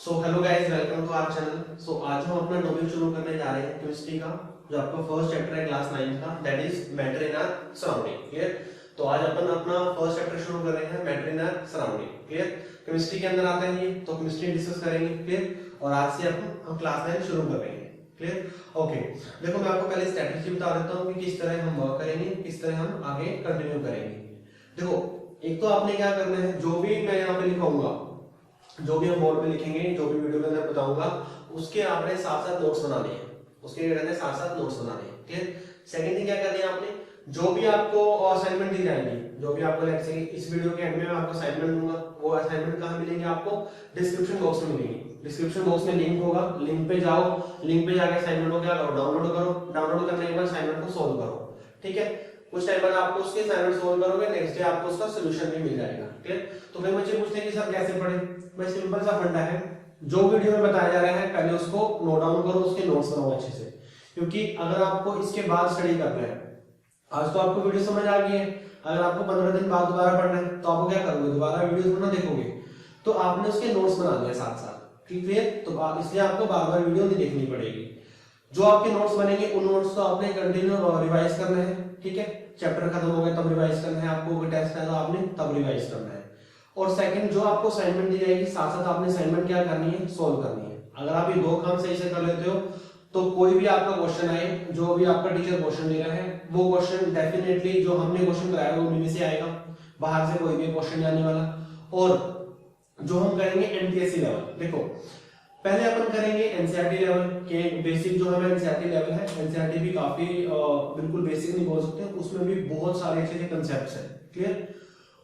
So hello guys, welcome to our channel. So आज हम अपना टॉपिक शुरू करने जा रहे हैं केमिस्ट्री का, जो आपका फर्स्ट चैप्टर है क्लास 9 का, that is matter in our surrounding. Clear? तो आज अपन अपना फर्स्ट चैप्टर शुरू कर रहे हैं, matter in our surrounding. Clear? Chemistry के अंदर आता है ये, तो केमिस्ट्री डिस्कस करेंगे। क्लियर? और आज से हम क्लास 9 शुरू कर रहे हैं। क्लियर? ओके, देखो मैं आपको पहले स्ट्रेटजी बता देता हूँ कि किस तरह हम वर्क करेंगे, किस तरह हम आगे कंटिन्यू करेंगे। देखो, एक तो आपने क्या करना है, जो भी मैं यहाँ पे लिखाऊंगा, जो भी हम बोर्ड पे लिखेंगे, जो भी वीडियो के अंदर बताऊंगा, उसके आपने साथ साथ नोट्स बनाने हैं। उसके रहने साथ साथ नोट्स बनाने हैं। क्लियर? सेकंड थिंग क्या करनी है आपने, जो भी आपको असाइनमेंट दी जाएगी, जो भी आपको लेक्चर इस वीडियो के एंड में मैं आपको असाइनमेंट दूंगा, वो असाइनमेंट कहाँ मिलेंगे आपको? डिस्क्रिप्शन बॉक्स में मिलेंगे। डिस्क्रिप्शन बॉक्स में लिंक होगा, लिंक पे जाओ, लिंक पे जाके असाइनमेंट को क्या करो, डाउनलोड करो। डाउनलोड करने के बाद असाइनमेंट को सोल्व करो। ठीक है? कुछ टाइम बाद आपको उसके असाइनमेंट सोल्व करोगे, नेक्स्ट डे आपको उसका सॉल्यूशन भी मिल जाएगा। क्लियर? तो फिर मुझे पूछते हैं कि सर कैसे पढ़े? भाई सिंपल सा फंडा है, जो वीडियो में बताया जा रहा है पहले उसको नोट डाउन करो, उसके नोट्स बनाओ अच्छे से। क्योंकि अगर आपको इसके बाद स्टडी करना है, आज तो आपको वीडियो समझ आ गई है, अगर आपको 15 दिन बाद दोबारा पढ़ना है तो आपको क्या करोगे, दोबारा वीडियो ना देखोगे, तो आपने उसके नोट्स बना लिए साथ साथ। ठीक है? तो इसलिए आपको बार बार वीडियो नहीं देखनी पड़ेगी। जो आपके नोट्स बनेंगे उन नोट्स को आपने कंटिन्यू रिवाइज करना है। ठीक है? चैप्टर खत्म हो गया तब रिवाइज करना है, आपको टेस्ट है तो आपने तब रिवाइज करना है। और सेकंड, जो आपको असाइनमेंट दी जाएगी, साथ साथ आपने असाइनमेंट क्या करनी है, सोल्व करनी है। अगर आप ये दो काम सही से कर लेते हो तो कोई भी आपका क्वेश्चन आए, जो भी आपका टीचर क्वेश्चन दे रहा है, वो क्वेश्चन डेफिनेटली जो हमने क्वेश्चन कराया वो उन्हीं से आएगा, बाहर से कोई भी क्वेश्चन नहीं आने वाला। और जो हम करेंगे एनटीएससी लेवल, देखो पहले अपन करेंगे एनसीईआरटी लेवल के बेसिक, जो हमें एनसीईआरटी लेवल है, एनसीईआरटी भी काफी बिल्कुल बेसिक नहीं बोल सकते, उसमें भी बहुत सारे अच्छे अच्छे कंसेप्ट्स हैं। क्लियर?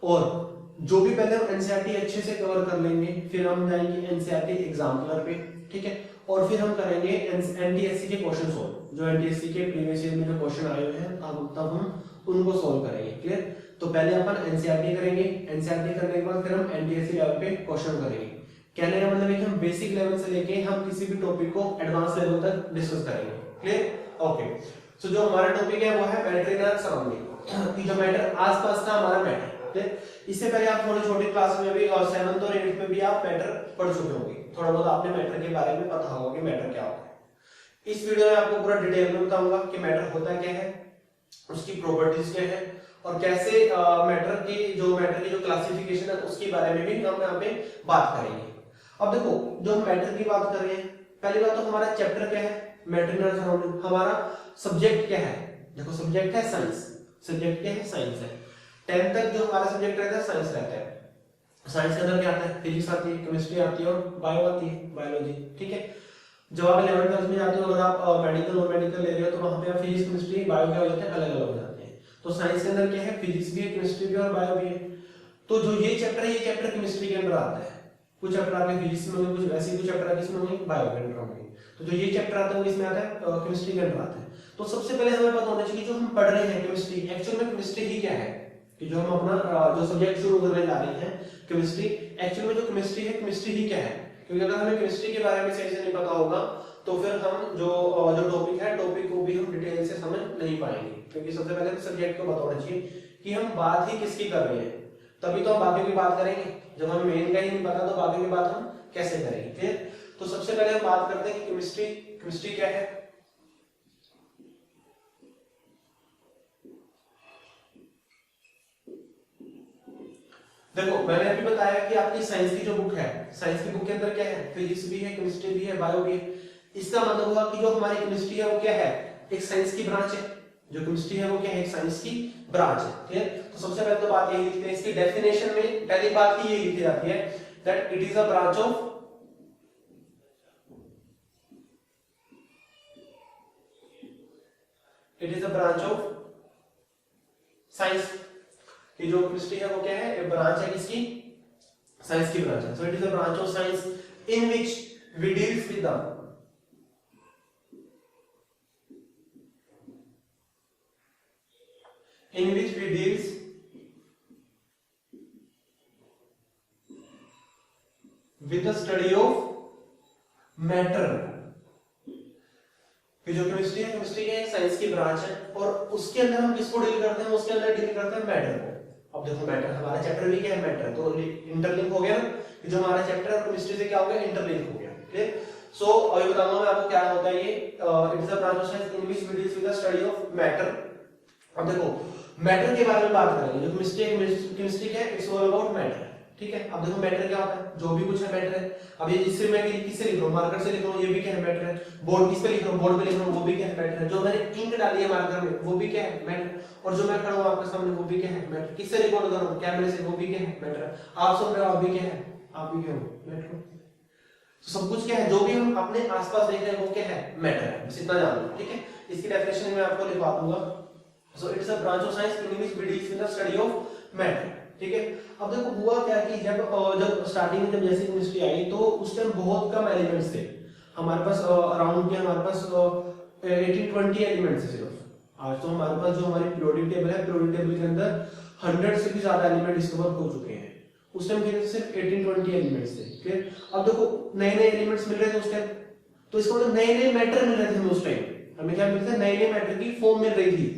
और जो भी पहले हम एनसीईआरटी अच्छे से कवर कर लेंगे, फिर हम जाएंगे एनसीईआरटी एग्जाम्पलर पे। ठीक है? और फिर हम करेंगे एनटीएससी के क्वेश्चन सोल्व, जो एनटीएससी के प्रीवियस ईयर में जो क्वेश्चन आए हुए हैं तब हम उनको सोल्व करेंगे। क्लियर? तो पहले अपन एनसीईआरटी करेंगे, एनसीईआरटी करने के बाद फिर हम एनटीएससी लेवल पे क्वेश्चन करेंगे। कहने का मतलब है कि हम बेसिक लेवल से लेके हम किसी भी टॉपिक को एडवांस लेवल तक डिस्कस करेंगे। क्लियर? ओके, सो जो हमारा टॉपिक है वो है मैटर इन आवर सराउंडिंग, जो मैटर आसपास का हमारा मैटर। इससे पहले आप थोड़ी छोटी क्लास में भी और 7th और 8th में भी आप मैटर पढ़ चुके होंगे, थोड़ा बहुत आपने मैटर के बारे में पता होगा कि मैटर क्या होता है। इस वीडियो में आपको पूरा डिटेल में बताऊंगा कि मैटर होता क्या है, उसकी प्रॉपर्टीज क्या है, और कैसे मैटर की जो क्लासिफिकेशन है उसके बारे में भी हम यहाँ पे बात करेंगे। अब देखो, जो हम मैटर की बात कर रहे हैं, पहली बात तो हमारा चैप्टर क्या है, मैटर इन आवर सराउंडिंग। हमारा सब्जेक्ट क्या है? देखो सब्जेक्ट है साइंस। सब्जेक्ट क्या है? साइंस है। 10th तक जो हमारा सब्जेक्ट रहता है साइंस रहता है। साइंस के अंदर क्या आता है? फिजिक्स आती है, केमिस्ट्री आती है और बायो आती है, बायोलॉजी। ठीक है? जब आप 11th क्लास में जाते हो, अगर आप मेडिकल और मेडिकल ले रहे हो, तो वहां पे आप फिजिक्स केमिस्ट्री बायो क्या हो जाते हैं, अलग अलग हो जाते हैं। तो साइंस के अंदर क्या है? फिजिक्स भी है, केमिस्ट्री भी और बायो भी है। तो जो ये चैप्टर है, ये चैप्टर केमिस्ट्री के अंदर आता है। कुछ चैप्टर आपके फिजिक्स में होंगे, कुछ वैसे कुछ चैप्टर किसमें होंगे, बायो के अंदर होंगे। तो जो ये चैप्टर आता है वो इसमें आता है, केमिस्ट्री के अंदर आता है। तो सबसे पहले हमें पता होना चाहिए जो हम पढ़ रहे हैं केमिस्ट्री, एक्चुअल में केमिस्ट्री ही क्या है, कि जो हम अपना जो सब्जेक्ट शुरू करने जा रहे हैं केमिस्ट्री, एक्चुअल में जो केमिस्ट्री है, केमिस्ट्री ही क्या है। क्योंकि अगर हमें केमिस्ट्री के बारे में सही से नहीं पता होगा तो फिर हम जो टॉपिक है, टॉपिक को भी हम डिटेल से समझ नहीं पाएंगे। क्योंकि सबसे पहले सब्जेक्ट को पता होना चाहिए कि हम बात ही किसकी कर रहे हैं, तभी तो हम बाकी की बात करेंगे। जब हमें मेन का ही नहीं पता तो बाकी की बात हम कैसे करेंगे। फिर तो सबसे पहले हम बात करते हैं कि केमिस्ट्री क्या है। देखो मैंने अभी बताया कि आपकी साइंस की जो बुक है, साइंस की बुक के अंदर क्या है, फिजिक्स भी है, केमिस्ट्री भी है, बायो भी है। इसका मतलब हुआ कि जो हमारी केमिस्ट्री है वो क्या है, एक साइंस की ब्रांच है। जो केमिस्ट्री है वो क्या है, एक साइंस की ब्रांच है। ठीक है? तो सबसे पहले तो बात यही लिखते हैं, इसकी डेफिनेशन में पहली बात ही ये लिखी जाती है that it is a branch of science. कि जो केमिस्ट्री है वो क्या है, एक ब्रांच है किसकी, साइंस की ब्रांच है। So it is a branch of science in which we deals with the study of matter. कि जो केमिस्ट्री है, केमिस्ट्री के साइंस की ब्रांच है और उसके अंदर हम किसको डील करते हैं, उसके अंदर डील करते हैं मैटर को। अब देखो मैटर, हमारा चैप्टर भी क्या है, मैटर, तो इंटरलिंक हो गया ना, कि जो हमारा चैप्टर है केमिस्ट्री से क्या हो गया, इंटरलिंक हो गया। क्लियर। सो अभी बताऊंगा मैं आपको क्या होता है ये। It is a branch of science in which we deal with the study of matter. अब देखो मैटर के बारे में बात करेंगे। जो केमिस्ट्री है इट्स ऑल अबाउट मैटर। ठीक है। अब देखो मैटर क्या होता है, जो भी कुछ है मैटर है। अब ये इससे मैं किससे लिख रहा हूं, मार्कर से लिख रहा हूं, ये भी क्या है, मैटर है। बोर्ड किस पे लिख रहा हूं, बोर्ड पे लिख रहा हूं, वो भी क्या है, मैटर है। जो मैंने इंक डाली है मार्कर में वो भी क्या है, मैटर। और जो मैं खड़ा हूं आपके सामने वो भी क्या है, मैटर। किससे रिकॉर्ड कर रहा हूं, कैमरे से, वो भी क्या है, मैटर। आप सुन रहे हो, आप भी क्या है, आप भी क्या हो, मैटर। तो सब कुछ क्या है, जो भी हम अपने आसपास देख रहे हैं वो क्या है, मैटर है। बस इतना जान लो। ठीक है। इसकी डेफिनेशन मैं आपको लिखवा दूंगा। So it's a branch of science in which we deal with the study of matter. ठीक है। अब देखो हुआ क्या कि जब स्टार्टिंग में जब जैसे केमिस्ट्री आई तो उस टाइम बहुत कम एलिमेंट्स थे हमारे पास। अराउंड के हमारे पास 18-20 एलिमेंट्स थे सिर्फ। आज तो हमारे पास जो हमारी पीरियोडिक टेबल है, पीरियोडिक टेबल के अंदर 100 से भी ज्यादा एलिमेंट डिस्कवर हो चुके हैं। उस टाइम के सिर्फ 18-20 एलिमेंट्स थे। क्लियर। अब देखो नए नए एलिमेंट्स मिल रहे थे उस टाइम, तो इसका मतलब नए नए मैटर मिल रहे थे हमें उस टाइम। हमें क्या मिलता है, नए नए मैटर की फॉर्म मिल रही थी।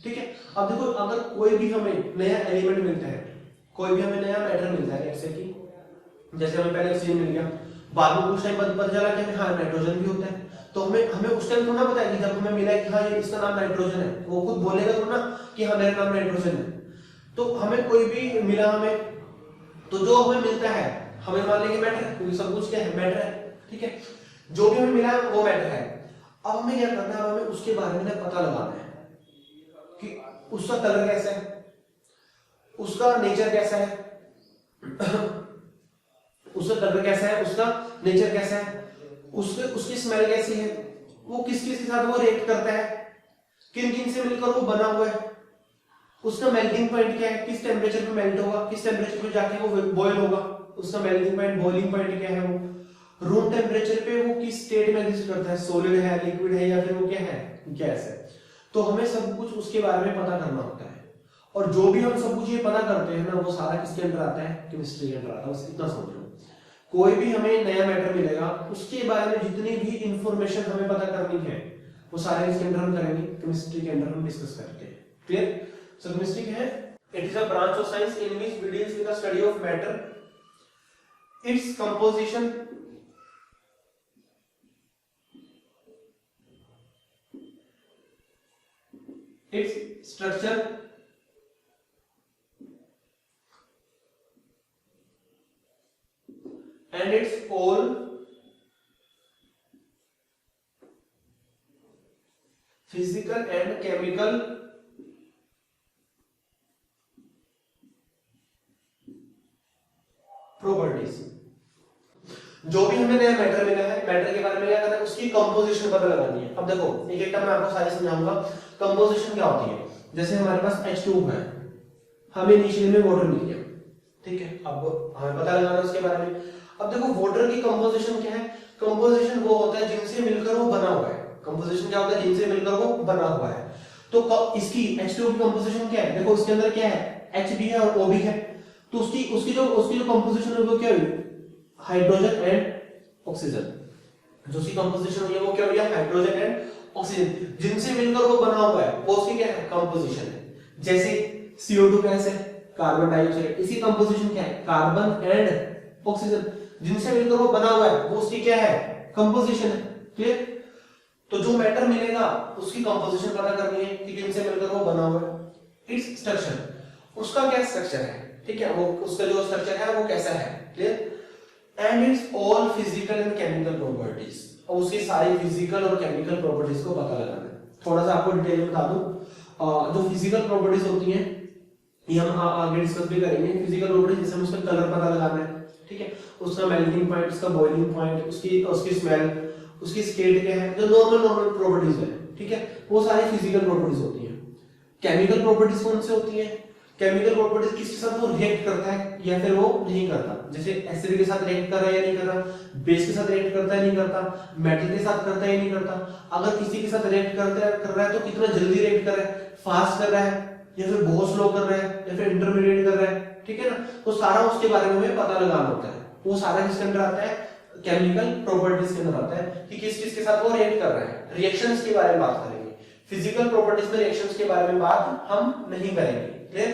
ठीक है। अब देखो अगर कोई भी हमें नया एलिमेंट मिलता है, कोई भी हमें नया मैटर मिलता है, जैसे कि जैसे हमें पहले ऑक्सीजन मिल गया, बाद में कुछ टाइम बाद पता चला कि हमें हाँ नाइट्रोजन भी होता है। तो हमें उस टाइम थोड़ा पता है कि जब हमें मिला कि हाँ ये इसका नाम नाइट्रोजन है, वो खुद बोलेगा थोड़ा ना कि हाँ मेरा नाम नाइट्रोजन है। तो हमें कोई भी मिला हमें, तो जो हमें मिलता है हमें मान लेंगे मैटर है, क्योंकि सब कुछ क्या है, मैटर है। ठीक है। जो भी हमें मिला है वो मैटर है। अब हमें क्या करना है, हमें उसके बारे में पता लगाना है कि उसका कलर कैसा है, उसका नेचर कैसा है, उसका कलर कैसा है, उसका नेचर कैसा है, उसकी स्मेल कैसी है, वो किस किस के साथ वो रिएक्ट करता है, किन किन से मिलकर वो बना हुआ है, उसका मेल्टिंग पॉइंट क्या है, किस टेम्परेचर पे मेल्ट होगा, किस टेम्परेचर पे जाके वो बॉयल होगा, उसका मेल्टिंग पॉइंट, बॉइलिंग पॉइंट क्या है, वो रूम टेम्परेचर पे वो किस स्टेट में एग्जिस्ट करता है, सॉलिड है, लिक्विड है, या फिर वो क्या है, गैस है। तो हमें सब कुछ उसके बारे में पता करना होता है। और जो भी हम सब कुछ ये पता करते हैं ना, वो सारा किसके अंदर आता है, केमिस्ट्री के अंदर आता है। बस इतना समझ लो। कोई भी हमें नया मैटर मिलेगा, उसके बारे में जितनी भी इंफॉर्मेशन हमें पता करनी है वो सारे इसके अंदर हम करेंगे, केमिस्ट्री के अंदर हम डिस्कस करते हैं। क्लियर। सो केमिस्ट्री क्या है, it is a branch of science in which we deals with the study of matter, its composition, its structure, and its all physical and chemical properties। जो भी हमें नया मैटर मिला है, मैटर के बारे में क्या करना है, उसकी कंपोजिशन पता लगानी है। अब देखो एक एक मैं आपको सारी समझाऊंगा। कंपोजिशन क्या होती है, जैसे हमारे पास H2 है, हमें इनिशियली में वाटर मिल गया। ठीक है। अब हमें पता लगाना उसके बारे में। अब देखो वाटर की कंपोजिशन क्या है, कंपोजिशन वो होता है जिनसे मिलकर वो बना हुआ है। कंपोजिशन क्या होता है, जिनसे मिलकर वो बना हुआ है। तो इसकी H2 की कंपोजिशन क्या है, देखो इसके अंदर क्या है, H भी है और O भी है। तो उसकी जो कंपोजिशन है वो क्या हुई, हाइड्रोजन एंड ऑक्सीजन। जो उसकी कंपोजिशन हुई है वो क्या हुई है, हाइड्रोजन एंड ऑक्सीजन। जिनसे मिलकर वो बना हुआ है वो उसकी क्या है, कंपोजिशन है। जैसे CO2 गैस है, कार्बन डाइऑक्साइड, इसकी कंपोजिशन क्या है, कार्बन एंड ऑक्सीजन। जिनसे मिलकर वो बना हुआ है वो उसकी क्या है, कंपोजिशन है। क्लियर। तो जो मैटर मिलेगा उसकी कंपोजिशन पता करनी है कि जिनसे मिलकर वो बना हुआ है। इट्स स्ट्रक्चर, उसका क्या स्ट्रक्चर है। ठीक है। वो उसका जो स्ट्रक्चर है वो कैसा है। Clear. And its all physical and chemical properties, और उसकी सारी फिजिकल और केमिकल प्रॉपर्टीज को पता लगाना है। थोड़ा सा आपको डिटेल में बता दूं, जो फिजिकल प्रॉपर्टीज होती हैं ये हम आगे डिस्कस भी करेंगे। फिजिकल प्रॉपर्टीज जैसे उसका कलर पता लगाना है। ठीक है। उसका मेल्टिंग पॉइंट, उसका बॉइलिंग पॉइंट, उसकी स्मेल, उसकी स्टेट क्या है, जो नॉर्मल प्रॉपर्टीज है। ठीक है। वो सारी फिजिकल प्रॉपर्टीज होती हैं। केमिकल प्रॉपर्टीज कौन से होती हैं, केमिकल प्रॉपर्टीज किसके साथ वो रिएक्ट करता है या फिर वो नहीं करता। जैसे एसिड के साथ रिएक्ट कर रहा है या नहीं कर रहा, बेस के साथ रिएक्ट करता है नहीं करता, मेटल के साथ करता है या नहीं करता। अगर किसी के साथ रिएक्ट कर रहा है तो कितना जल्दी रिएक्ट कर रहा है, फास्ट कर रहा है या फिर बहुत स्लो कर रहा है या फिर इंटरमीडिएट कर रहा है। ठीक है ना। तो सारा उसके बारे में हमें पता लगाना होता है। वो सारा किसके अंदर आता है, केमिकल प्रॉपर्टीज के अंदर आता है कि किस किस के साथ वो रिएक्ट कर रहा है। रिएक्शंस के बारे में बात करेंगे, फिजिकल प्रॉपर्टीज में रिएक्शंस के बारे में बात हम नहीं करेंगे। क्लियर।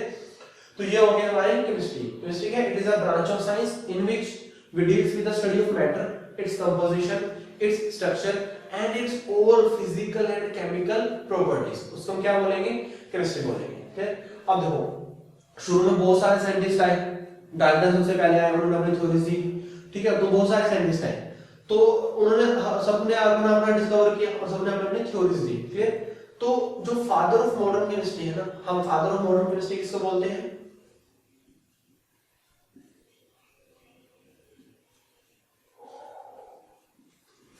तो ये हो गया हमारे केमिस्ट्री। केमिस्ट्री क्या, it is a branch of science in which we deals with the study of matter, its composition, its structure and its all physical and chemical properties. उसको हम क्या बोलेंगे, केमिस्ट्री बोलेंगे। ठीक है, अब देखो शुरू में बहुत सारे साइंटिस्ट आए, डाल्टन सबसे पहले आए, उन्होंने अपनी थ्योरीज दी। ठीक है, तो बहुत सारे साइंटिस्ट आए, तो उन्होंने सबने अपना अपना डिस्कवर किया और सबने अपनी अपनी थ्योरीज दी। क्लियर, तो जो फादर ऑफ मॉडर्न केमिस्ट्री है ना, हम फादर ऑफ मॉडर्न केमिस्ट्री किसको बोलते हैं,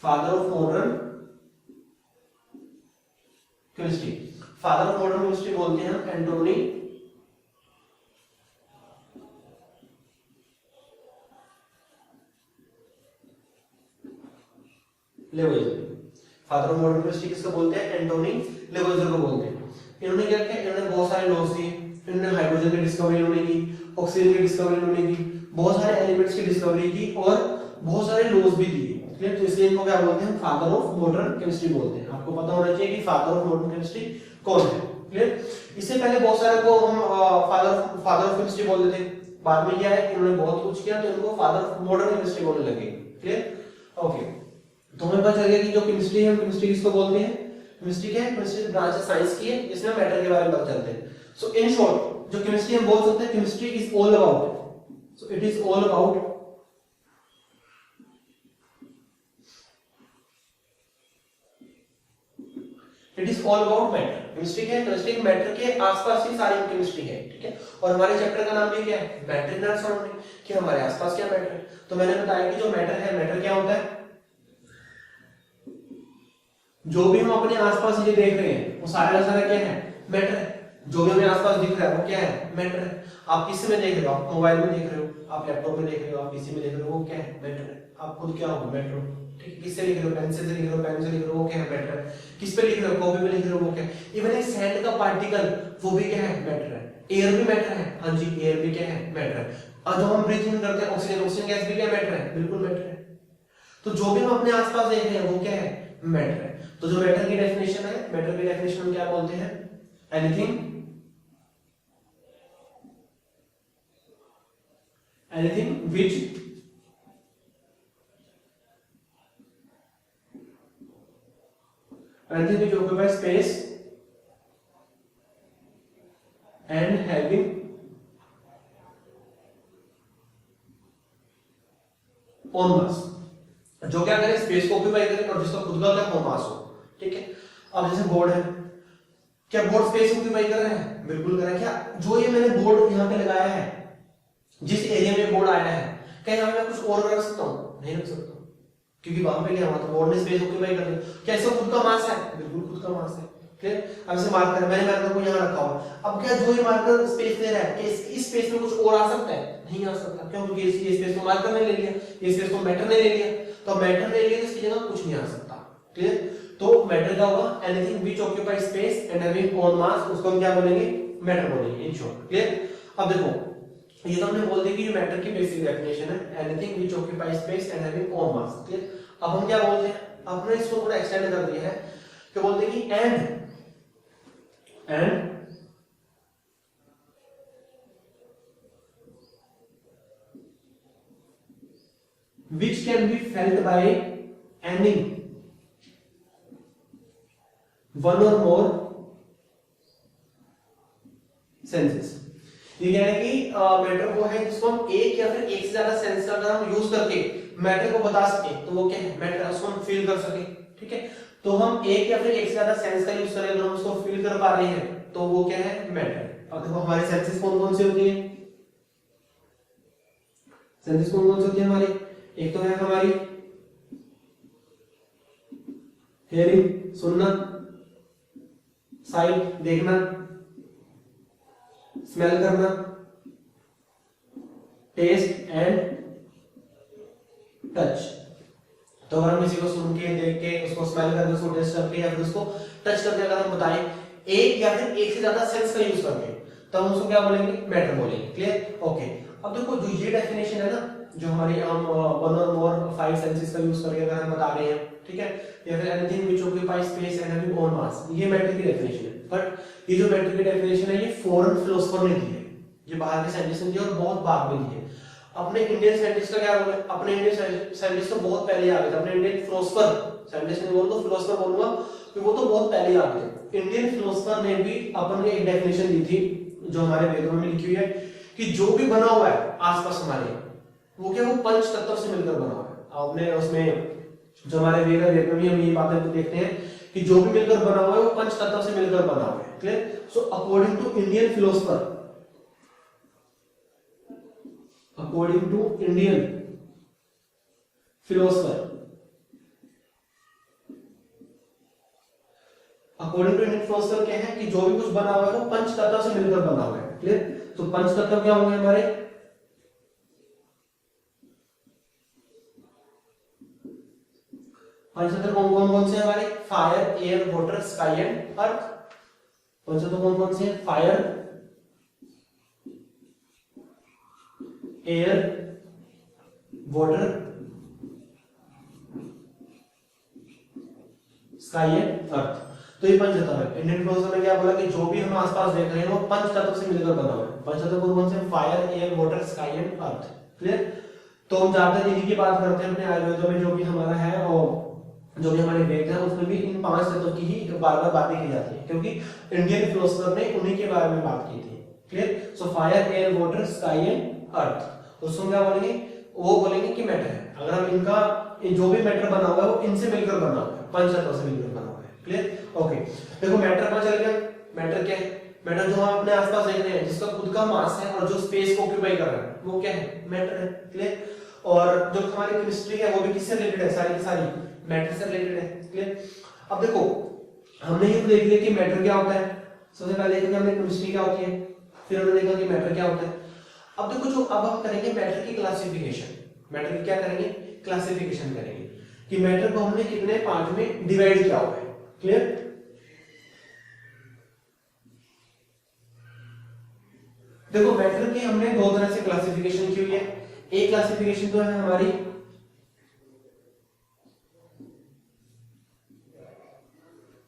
father of modern chemistry, father of modern chemistry बोलते हैं हम Antoine Lavoisier. Father of modern chemistry किसको बोलते हैं, एंटोनी लेवोइजर को बोलते हैं। इन्होंने क्या किया, इन्होंने बहुत सारे लॉज दिए, इन्होंने हाइड्रोजन की डिस्कवरी इन्होंने की, ऑक्सीजन की डिस्कवरी इन्होंने की, बहुत सारे एलिमेंट्स की डिस्कवरी की और बहुत सारे लॉज भी दिए। क्लियर, तो इसलिए इनको क्या बोलते हैं, फादर ऑफ मॉडर्न केमिस्ट्री बोलते हैं। आपको पता होना चाहिए कि फादर ऑफ मॉडर्न केमिस्ट्री कौन है। क्लियर, इससे पहले बहुत सारे को हम फादर ऑफ केमिस्ट्री बोलते थे, बाद में क्या है कि उन्होंने बहुत कुछ किया तो इनको फादर ऑफ मॉडर्न केमिस्ट्री बोलने लगे। क्लियर, ओके, तो हमें पता चल गया कि जो केमिस्ट्री है, केमिस्ट्री किसको बोलते हैं, केमिस्ट्री क्या है, केमिस्ट्री ब्रांच ऑफ साइंस की है जिसमें मैटर के बारे में पता चलते हैं। सो इन शॉर्ट जो केमिस्ट्री हम बोल सकते हैं, chemistry is all about, so it is all about it is all about matter. Chemistry क्या है, केमिस्ट्री मैटर के आसपास की सारी केमिस्ट्री है। ठीक है, और हमारे चैप्टर का नाम भी क्या है, मैटर इन आवर सराउंडिंग, कि हमारे आसपास क्या मैटर है। तो मैंने बताया कि जो मैटर है, मैटर क्या होता है, जो भी हम अपने आसपास ये देख रहे हैं वो सारा का सारा क्या है, मैटर है। जो भी हमें आसपास दिख रहा है वो क्या है, मैटर है। आप किसी में देख रहे हो, आप मोबाइल में देख रहे हो, आप लैपटॉप में देख रहे हो, आप पीसी में देख रहे हो, वो क्या है, मैटर है। आप खुद क्या हो, मैटर हो। ठीक है, किससे लिख रहे हो, पेंसिल से लिख रहे हो, पेन से लिख रहे हो, वो क्या है, मैटर है। किस पे लिख रहे हो, कॉपी पे लिख रहे हो, वो क्या है। इवन एक सैंड का पार्टिकल, वो भी क्या है, मैटर है। एयर भी मैटर है, हाँ जी, एयर भी क्या है, मैटर है। और जो हम ब्रीथ इन करते हैं ऑक्सीजन, ऑक्सीजन गैस भी क्या मैटर है, बिल्कुल मैटर है। तो जो भी हम अपने आसपास देख रहे हैं वो क्या है, मैटर है। तो जो मैटर की डेफिनेशन है, मैटर की डेफिनेशन हम क्या बोलते हैं, anything which occupies space and having own mass, जो क्या करे, स्पेस को ऑक्यूपाई करे और जिसका खुद का क्या ओन मास हो। ठीक है, अब जैसे बोर्ड है, क्या बोर्ड स्पेस ऑक्यूपाई कर रहा है, बिल्कुल कर रहा है। क्या जो ये मैंने बोर्ड यहाँ पे लगाया है, जिस एरिया में बोर्ड आया है, क्या यहाँ मैं कुछ और रख सकता हूँ, नहीं रख सकता, क्योंकि वहां पे क्या हुआ था, बोर्ड ने स्पेस ऑक्यूपाई कर लिया। क्या इसका खुद का मास है, बिल्कुल खुद का मास है। क्लियर, अब इसे मार्कर, मैंने मार्कर को यहाँ रखा हुआ, अब क्या जो ये मार्कर स्पेस ले रहा है, क्या इस स्पेस में कुछ और आ सकता है, नहीं आ सकता। क्यों, क्योंकि ये स्पेस को मार्कर ने ले लिया, ये स्पेस को मैटर ने ले लिया, तो मैटर ले लिया तो इसकी जगह कुछ नहीं आ सकता। क्लियर, तो मैटर का होगा anything which occupy space and having own mass, उसको हम क्या बोलेंगे, मैटर बोलेंगे इन शॉर्ट। क्लियर, अब देखो ये तो हमने बोल दिया कि ये मैटर की बेसिक डेफिनेशन है, anything which occupy space and having own mass. Clear, अब हम क्या बोलते हैं, हमने इसको थोड़ा एक्सटेंड कर दिया है, क्या बोलते हैं कि and which can be felt by any one or more senses। ये कह रहे हैं कि मैटर वो है जिसको हम एक या फिर एक से ज्यादा सेंस का अगर हम यूज करके मैटर को बता सके तो वो क्या है, मैटर, उसको हम फील कर सके। ठीक है, तो हम एक या फिर एक से ज्यादा सेंस का यूज करें, अगर हम उसको फील कर पा रहे हैं तो वो क्या है, मैटर। अब देखो हमारे सेंसेस कौन कौन से होती है, सेंसेस कौन कौन से होती है हमारी, एक तो है हमारी हियरिंग, सुनना, साइट, देखना, स्मेल करना, टेस्ट एंड टच। तो अगर हम किसी को सुन के, देख के, उसको स्मेल करके, उसको टेस्ट करके या फिर उसको टच करके अगर हम बताएं एक या फिर एक से ज्यादा सेंस का यूज करके, तब हम उसको क्या बोलेंगे, मैटर बोलेंगे। Clear, okay. अब देखो जो ये डेफिनेशन है ना, जो हमारी हम वन और मोर फाइव सेंसेस का यूज करके अगर हम बता रहे हैं, ठीक है, या फिर anything which occupies space and having own mass, ये मैटर की डेफिनेशन है। बट ये जो मैटर की डेफिनेशन है ये फॉरेन फिलोसोफर ने दी है, ये बाहर के साइंटिस्ट ने दिए और बहुत बाद में दिए। अपने इंडियन साइंटिस्ट का क्या रोल है? अपने इंडियन साइंटिस्ट तो बहुत पहले आ गए थे, अपने इंडियन फिलोसफर, साइंटिस्ट नहीं बोलूंगा फिलोसफर बोलूंगा, कि वो तो बहुत पहले आ गए थे। इंडियन फिलोसफर ने भी अपन एक डेफिनेशन दी थी जो हमारे वेदों में लिखी हुई है कि जो भी बना हुआ है आसपास हमारे, वो क्या, वो पंच तत्व से मिलकर बना हुआ है। आपने उसमें जो हमारे वेद में भी हम ये बातें देखते हैं कि जो भी मिलकर बना हुआ है वो पंच तत्व से मिलकर बना हुआ है। Clear? So according to Indian philosopher, according to Indian philosopher, according to Indian philosopher क्या है कि जो भी कुछ बना हुआ है वो पंच तत्व से मिलकर बना हुआ है। क्लियर? तो पंच तत्व क्या होंगे हमारे? पंच तत्व कौन कौन से हमारे? Fire, air, water, sky and earth. पंच तत्व कौन कौन से? Fire, air, water, sky and earth. तो ये पंच तत्व है। इंडियन फिलोसफर ने क्या बोला कि जो भी हम आसपास देख रहे हैं वो पंच तत्व से मिलकर बना हुआ है। पंच तत्व कौन से? Fire, air, water, sky and earth. Clear? तो हम जाते हैं इन्हीं की बात करते हैं अपने आयुर्वेद में, जो भी हमारा है और जो भी हमारे वेद है उसमें भी इन पांच तत्वों की ही बार बार बातें की जाती है, क्योंकि इंडियन फिलोसफर ने उन्हीं के बारे में बात की थी। Clear? So fire, air, water, sky and अर्थ। उसमें क्या बोलेंगे? वो बोलेंगे कि मैटर है। अगर हम इनका जो भी मैटर बना हुआ है वो इनसे मिलकर बना हुआ है, पंच तत्व से मिलकर बना हुआ है। क्लियर? ओके, देखो मैटर पता चल गया। मैटर क्या है? मैटर जो हम अपने आसपास देख रहे हैं, जिसका खुद का मास है और जो स्पेस को ऑक्यूपाई कर रहा है, वो क्या है? मैटर है। क्लियर? और जो हमारी केमिस्ट्री है वो भी किससे रिलेटेड है? सारी की सारी मैटर से रिलेटेड है। क्लियर? अब देखो हमने ये देख लिया कि मैटर क्या होता है। सबसे पहले देखा हमने केमिस्ट्री क्या होती है, फिर हमने देखा कि मैटर क्या होता है। अब देखो जो अब हम करेंगे मैटर की क्लासिफिकेशन। मैटर की क्या करेंगे? क्लासिफिकेशन करेंगे कि मैटर को हमने कितने पार्ट में डिवाइड किया हुआ है। क्लियर? देखो मैटर की हमने दो तरह से क्लासिफिकेशन की हुई है। एक क्लासिफिकेशन तो है हमारी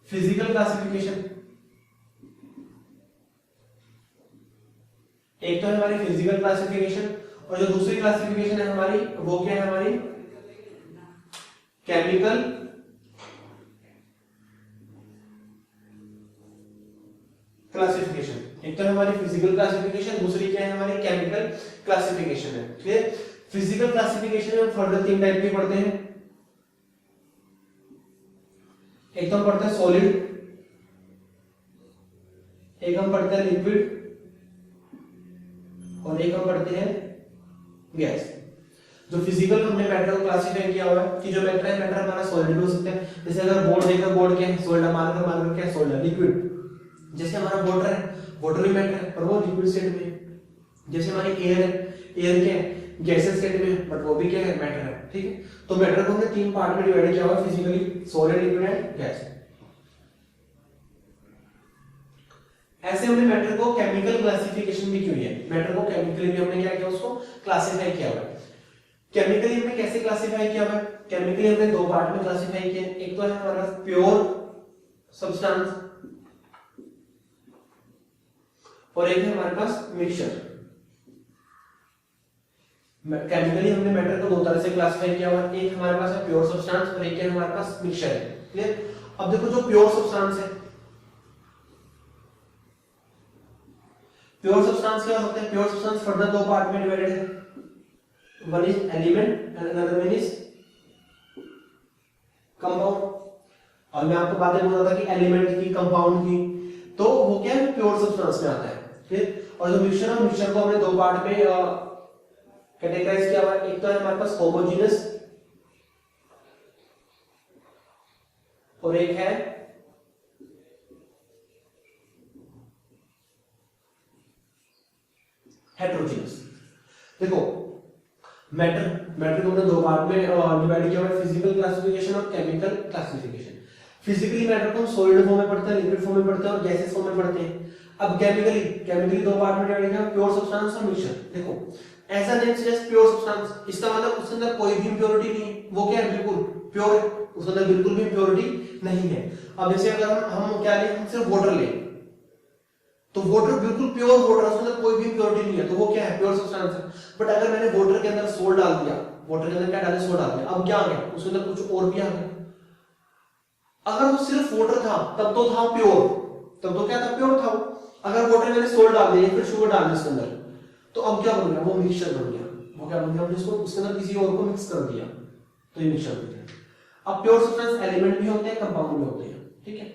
फिजिकल क्लासिफिकेशन, एक तो है हमारी फिजिकल क्लासिफिकेशन, और जो दूसरी क्लासिफिकेशन है हमारी वो क्या है? हमारी केमिकल क्लासिफिकेशन। एक तो है हमारी फिजिकल क्लासिफिकेशन, दूसरी क्या है? हमारी केमिकल क्लासिफिकेशन है। क्लियर? फिजिकल क्लासिफिकेशन में हम फर्दर तीन टाइप के पढ़ते हैं। एक तो हम पढ़ते हैं सॉलिड, एक हम पढ़ते हैं लिक्विड, और एक हम पढ़ते हैं गैस। जो फिजिकल हमने मैटर को क्लासिफाई किया हुआ है कि जो मैटर है, मैटर हमारा सॉलिड भी हो सकता है। जैसे अगर बोर्ड देखा, बोर्ड क्या है? सॉलिड। मार्कर क्या है? सॉलिड। लिक्विड जैसे हमारा वाटर है, वाटर भी मैटर है पर वो लिक्विड स्टेट में है। जैसे हमारी एयर है, एयर क्या है? गैसेस स्टेट में, बट वो भी क्या है? मैटर है। ठीक है? तो मैटर को हमने तीन पार्ट में डिवाइड किया हुआ है physically, solid, liquid and gas. ऐसे हमने मैटर को केमिकल क्लासिफिकेशन भी की हुई है। मैटर को केमिकली भी हमने क्या किया? उसको क्लासिफाई किया हुआ है। केमिकली हमने कैसे क्लासिफाई किया हुआ है? केमिकली हमने दो पार्ट में क्लासिफाई किया। एक तो है हमारा प्योर सब्सटेंस और एक है हमारे पास मिक्सचर। केमिकली हमने मैटर को दो तरह से क्लासिफाई किया हुआ है। एक हमारे पास है प्योर सब्सटेंस और एक है हमारे पास मिक्सचर है। क्लियर? अब देखो जो प्योर सब्सटेंस है, प्योर सब्सटेंस क्या होता है? प्योर सब्सटेंस फर्दर दो पार्ट में डिवाइडेड है। One is element and another one is compound. और मैं आपको बातें बोल रहा था कि एलिमेंट की, कंपाउंड की, तो वो क्या है? प्योर सब्सटेंस में आता है। ठीक? और जो मिक्सचर है, मिक्सचर को हमने दो पार्ट में कैटेगराइज किया हुआ है। एक तो है हमारे पास होमोजेनस और एक है हेटेरोजेनस। देखो मैटर को हमने दो पार्ट में डिवाइड किया हुआ है, फिजिकल क्लासिफिकेशन और केमिकल क्लासिफिकेशन। फिजिकली मैटर को हम सॉलिड फॉर्म में पढ़ते हैं, लिक्विड फॉर्म में पढ़ते हैं और गैसेस फॉर्म में पढ़ते हैं। अब केमिकली दो पार्ट में डिवाइड किया, प्योर सब्सटेंस और मिक्सचर। देखो ऐसा नेम सजेस्ट प्योर सब्सटेंस, इसका मतलब उसके अंदर कोई भी इंप्योरिटी नहीं है। वो क्या है? बिल्कुल प्योर है, उसके अंदर बिल्कुल भी इंप्योरिटी नहीं है। अब जैसे अगर हम क्या लें? हम सिर्फ वाटर लें, तो वाटर बिल्कुल प्योर वाटर, उसके अंदर कोई भी प्योरिटी नहीं है, तो वो क्या है, प्योर सब्सटेंस है। बट अगर मैंने वाटर के अंदर सोल्ट डाल दिया, वाटर के अंदर क्या डाले, सोल्ट डाल दिया, अब क्या आ गया, उसके अंदर कुछ और भी आ गया। अगर वो सिर्फ वाटर था तब तो था प्योर, तब तो क्या था, प्योर था वो। अगर वाटर मैंने सोल्ट डाल दिया फिर शुगर डाल दी उसके अंदर, तो अब क्या बन गया, वो मिक्सचर बन गया। वो क्या बन गया, हमने उसको उसके अंदर किसी और को मिक्स कर दिया, तो ये मिक्सचर बन गया। अब प्योर सब्सटेंस एलिमेंट भी होते हैं, कंपाउंड भी होते हैं, ठीक है।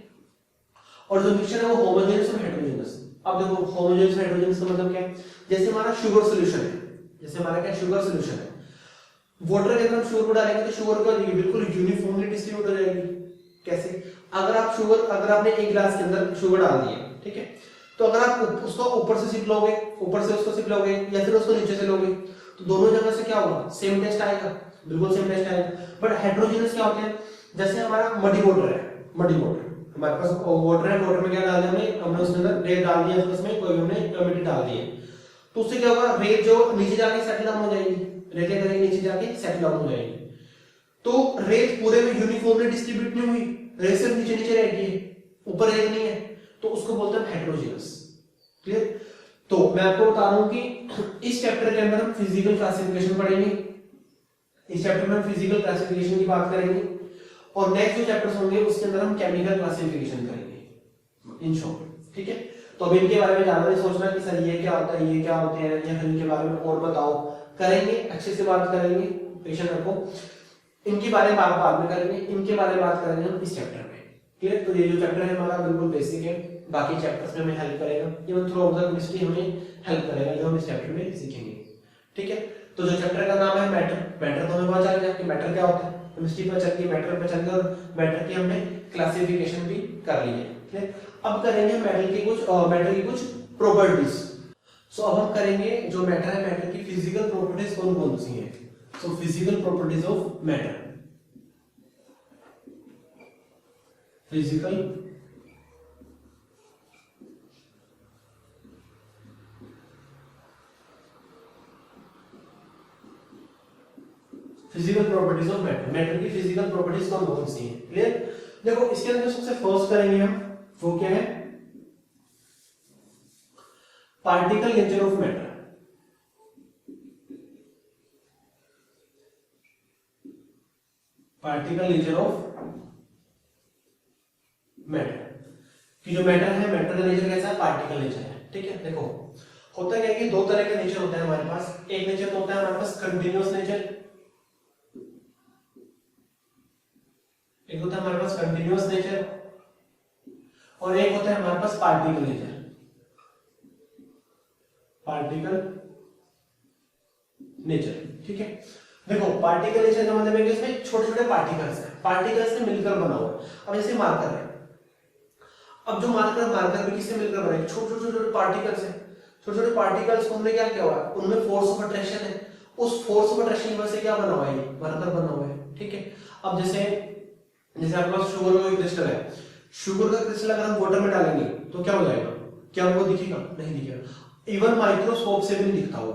और जो मिक्सचर है वो होमोजेनियस और हेटेरोजेनियस। अब देखो होमोजेनियस और हेटेरोजेनियस का मतलब क्या है, जैसे हमारा शुगर सॉल्यूशन है, जैसे हमारा क्या शुगर सॉल्यूशन है, वाटर के अंदर हम शुगर को डालेंगे तो शुगर क्या होगी, बिल्कुल यूनिफॉर्मली डिस्ट्रीब्यूट हो जाएगी। कैसे, अगर आप शुगर, अगर आपने एक ग्लास के अंदर शुगर डाल दी है, ठीक है, तो अगर आप उसको ऊपर से सिप लोगे, ऊपर से उसको सिप लोगे या फिर उसको नीचे से लोगे, तो दोनों जगह से क्या होगा, सेम टेस्ट आएगा, बिल्कुल सेम टेस्ट आएगा। बट हेटेरोजेनियस क्या होते हैं, जैसे हमारा मडी वाटर है, मडी वाटर हमारे पास वाटर है, वाटर में क्या डाल दिया हमने उसके अंदर रेत डाल दिया, उसमें कोई हमने मिट्टी डाल दी है, तो उससे क्या होगा, रेत जो नीचे जाके सेटल डाउन हो जाएगी, रेत क्या करेगी, नीचे जाके सेटल डाउन हो जाएगी। तो रेत पूरे में यूनिफॉर्मली डिस्ट्रीब्यूट नहीं हुई, रेत सिर्फ नीचे नीचे रहती है, ऊपर रेत नहीं है, तो उसको बोलते हैं हेटेरोजेनियस। क्लियर। तो मैं आपको बता रहा हूं कि इस चैप्टर के अंदर हम फिजिकल क्लासिफिकेशन पढ़ेंगे, इस चैप्टर में हम फिजिकल क्लासिफिकेशन की बात करेंगे, और नेक्स्ट जो चैप्टर्स होंगे उसके अंदर हम केमिकल क्लासिफिकेशन करेंगे इन शॉर्ट, ठीक है। तो अब इनके बारे में ज्यादा नहीं सोचना कि सर ये क्या होता है, ये क्या होते हैं, या फिर इनके बारे में और बताओ, करेंगे, अच्छे से बात करेंगे, पेशेंट रखो, इनके बारे में बात बाद में करेंगे, इनके बारे में बात करेंगे हम इस चैप्टर में। क्लियर। तो ये जो चैप्टर है हमारा बिल्कुल बेसिक है, बाकी चैप्टर्स में हमें हेल्प करेगा, even through of the chemistry हमें हेल्प करेगा जो हम इस चैप्टर में सीखेंगे, ठीक है। तो जो चैप्टर का नाम है मैटर, मैटर तो हमें पता चल गया कि मैटर क्या होता है, केमिस्ट्री पर चल के मैटर पर चल गया, और मैटर की हमने क्लासिफिकेशन भी कर ली है। क्लियर। अब करेंगे मैटर की कुछ प्रॉपर्टीज। सो अब हम करेंगे जो मैटर है, मैटर की फिजिकल प्रॉपर्टीज कौन कौन सी हैं। So physical properties of matter, physical physical properties of matter, matter की फिजिकल प्रॉपर्टीज कौन कौन सी हैं। क्लियर। देखो इसके अंदर सबसे फर्स्ट करेंगे हम, वो क्या है, particle nature of matter. Particle nature of matter, कि जो मैटर है, मैटर का नेचर कैसा है, पार्टिकल नेचर है, ठीक है। देखो होता क्या है कि दो तरह के नेचर होते हैं हमारे पास, एक नेचर तो होता है हमारे पास कंटिन्यूअस नेचर, एक होता है हमारे पास कंटिन्यूअस नेचर, और एक होता है हमारे पास पार्टिकल नेचर, पार्टिकल नेचर, ठीक है। देखो पार्टिकल नेचर का मतलब है कि इसमें छोटे छोटे पार्टिकल्स हैं, पार्टिकल्स से मिलकर बना हुआ है। अब जैसे मार्कर है, अब जो मार्कर भी किससे मिलकर बना है, छोटे छोटे पार्टिकल्स हैं, छोटे छोटे पार्टिकल्स को हमने क्या किया हुआ है, उनमें फोर्स ऑफ अट्रैक्शन है, उस फोर्स ऑफ अट्रैक्शन की वजह से क्या बना हुआ है, मार्कर बना हुआ है, ठीक है। अब जैसे आपके पास शुगर का क्रिस्टल है, शुगर का क्रिस्टल अगर हम वाटर में डालेंगे तो क्या हो जाएगा, क्या वो दिखेगा, नहीं दिखेगा। इवन माइक्रोस्कोप से भी नहीं दिखता वो,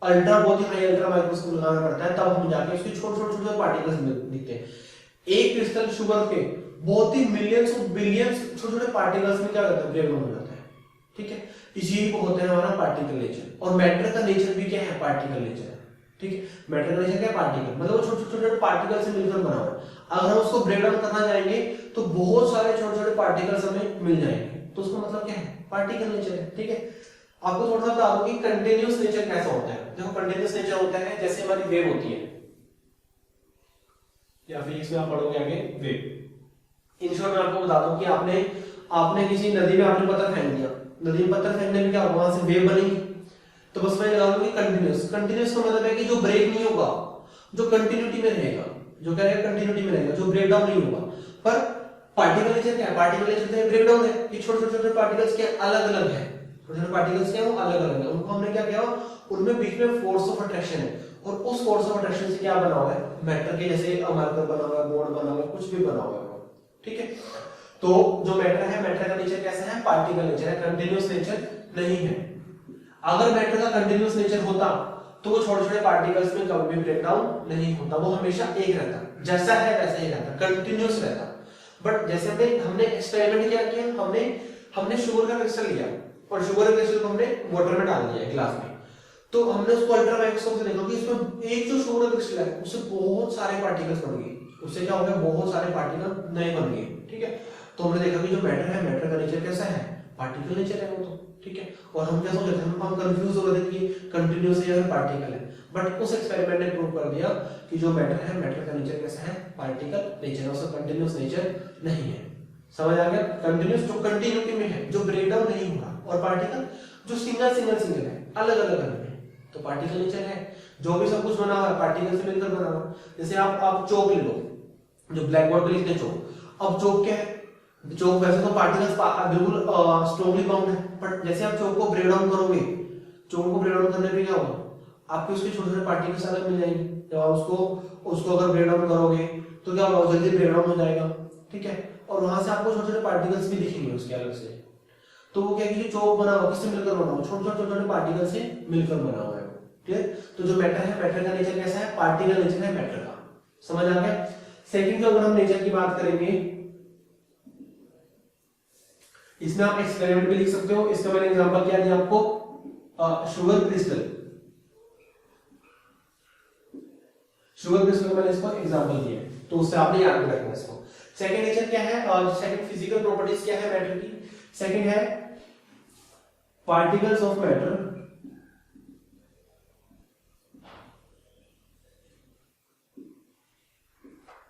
अल्ट्रा, बहुत ही हाई अल्ट्रा माइक्रोस्कोप लगाना पड़ता है, तब हम जाके उसके छोटे छोटे पार्टिकल्स दिखते हैं। एक क्रिस्टल शुगर के बहुत ही मिलियंस ऑफ बिलियंस छोटे छोटे पार्टिकल्स में क्या करता है, ब्रेक डाउन हो जाता है, ठीक है। इसी को होता है हमारा पार्टिकल नेचर। और मैटर का नेचर भी क्या है, पार्टिकल नेचर, ठीक है। मैटर का नेचर क्या है, पार्टिकल, मतलब वो छोटे छोटे पार्टिकल से मिलकर बना हुआ है। अगर हम उसको ब्रेक डाउन करना चाहेंगे तो बहुत सारे छोटे छोटे पार्टिकल्स हमें मिल जाएंगे, तो उसका मतलब क्या है, पार्टिकल नेचर है, ठीक है। आपको थोड़ा सा बता दूं कि कंटीन्यूअस नेचर कैसा होता है। देखो कंटीन्यूअस नेचर होता है जैसे हमारी वेव होती है, या फिर इसमें आप पढ़ोगे आगे वेव। इन शॉर्ट मैं आपको बता दूं कि आपने किसी नदी में आपने पत्थर फेंक दिया, नदी में पत्थर फेंकने में क्या होगा, वहां से वेव बनेगी। तो बस मैं लगा दूं कि कंटीन्यूअस, कंटीन्यूअस का मतलब है कि जो ब्रेक नहीं होगा, जो कंटिन्यूटी में रहेगा, जो क्या है कंटिन्यूटी में रहेगा, जो ब्रेक डाउन नहीं होगा। पर पार्टिकल नेचर क्या है, पार्टिकल नेचर में ब्रेक डाउन है कि छोटे छोटे पार्टिकल्स क्या अलग अलग है, छोटे छोटे पार्टिकल्स क्या है वो अलग अलग है, उनको हमने क्या किया, उनमें बीच में फोर्स ऑफ अट्रैक्शन है, और उस फोर्स ऑफ अट्रैक्शन से क्या बना हुआ है, मैटर के जैसे मार्कर बना हुआ है, बोर्ड बना हुआ है, कुछ भी बना हुआ है, ठीक है। तो जो मैटर है, मैटर का नेचर कैसा है, पार्टिकल नेचर है, कंटीन्यूअस नेचर नहीं है। अगर मैटर का कंटीन्यूअस नेचर होता तो वो छोटे छोटे पार्टिकल्स में कभी भी ब्रेक डाउन नहीं होता, वो हमेशा एक रहता, जैसा है वैसा ही रहता, कंटीन्यूअस रहता। बट जैसे हमने एक्सपेरिमेंट क्या किया, हमने शुगर का क्रिस्टल लिया, और शुगर क्रिस्टल को हमने वाटर में डाल दिया है ग्लास में। तो हमने उसको अल्ट्रा माइक्रोस्कोप से देखा कि इसमें एक जो शुगर क्रिस्टल है उससे बहुत सारे पार्टिकल्स बन गए, उससे क्या हो गया, बहुत सारे पार्टिकल नए बन गए, ठीक है। तो हमने देखा कि जो मैटर है, मैटर का नेचर कैसा है, पार्टिकल नेचर है वो तो, ठीक है। और हम क्या सोच रहे थे, हम कंफ्यूज हो रहे थे कि कंटिन्यूअस है या पार्टिकल है, बट उस एक्सपेरिमेंट ने प्रूव कर दिया कि जो मैटर है, मैटर का नेचर कैसा है, पार्टिकल नेचर, उसका कंटिन्यूअस नेचर नहीं है। समझ आ गया? कंटिन्यूअस जो कंटिन्यूटी में है, जो ब्रेक डाउन नहीं हो रहा, और पार्टिकल जो सिंगल सिंगल सिंगल है, अलग अलग अलग है, तो पार्टिकल नेचर है। जो भी सब कुछ बना हुआ है पार्टिकल से मिलकर बना हुआ। जैसे आप चौक ले लो, जो ब्लैक बोर्ड पे लिखते हैं चौक, अब चौक क्या है, चौक वैसे तो पार्टिकल्स बिल्कुल स्ट्रॉन्गली बाउंड है, बट जैसे आप चौक को ब्रेक डाउन करोगे, चौक को ब्रेक डाउन करने पे क्या होगा, आपके उसके छोटे छोटे पार्टिकल्स अलग मिल जाएंगे। जब आप उसको अगर ब्रेक डाउन करोगे तो क्या होगा, जल्दी ब्रेक डाउन हो जाएगा, ठीक है। और वहां से आपको छोटे छोटे पार्टिकल्स भी दिखेंगे उसके अलग से। तो वो क्या है कि चौक बना हुआ किससे मिलकर बना हुआ, छोटे छोटे पार्टिकल से मिलकर बना हुआ है, ठीक। तो जो मैटर है, मैटर का नेचर कैसा है, पार्टिकल नेचर है मैटर का। समझ आ गया? सेकंड जो अगर हम नेचर की बात करेंगे, इसमें आप एक्सपेरिमेंट भी लिख सकते हो। इसका मैंने एग्जांपल क्या दिया आपको, शुगर क्रिस्टल, शुगर क्रिस्टल का मैंने इसको एग्जांपल दिया, तो उससे आपने याद भी रखना इसको। सेकंड नेचर क्या है, सेकंड फिजिकल प्रॉपर्टीज क्या है मैटर की, सेकंड है particles of matter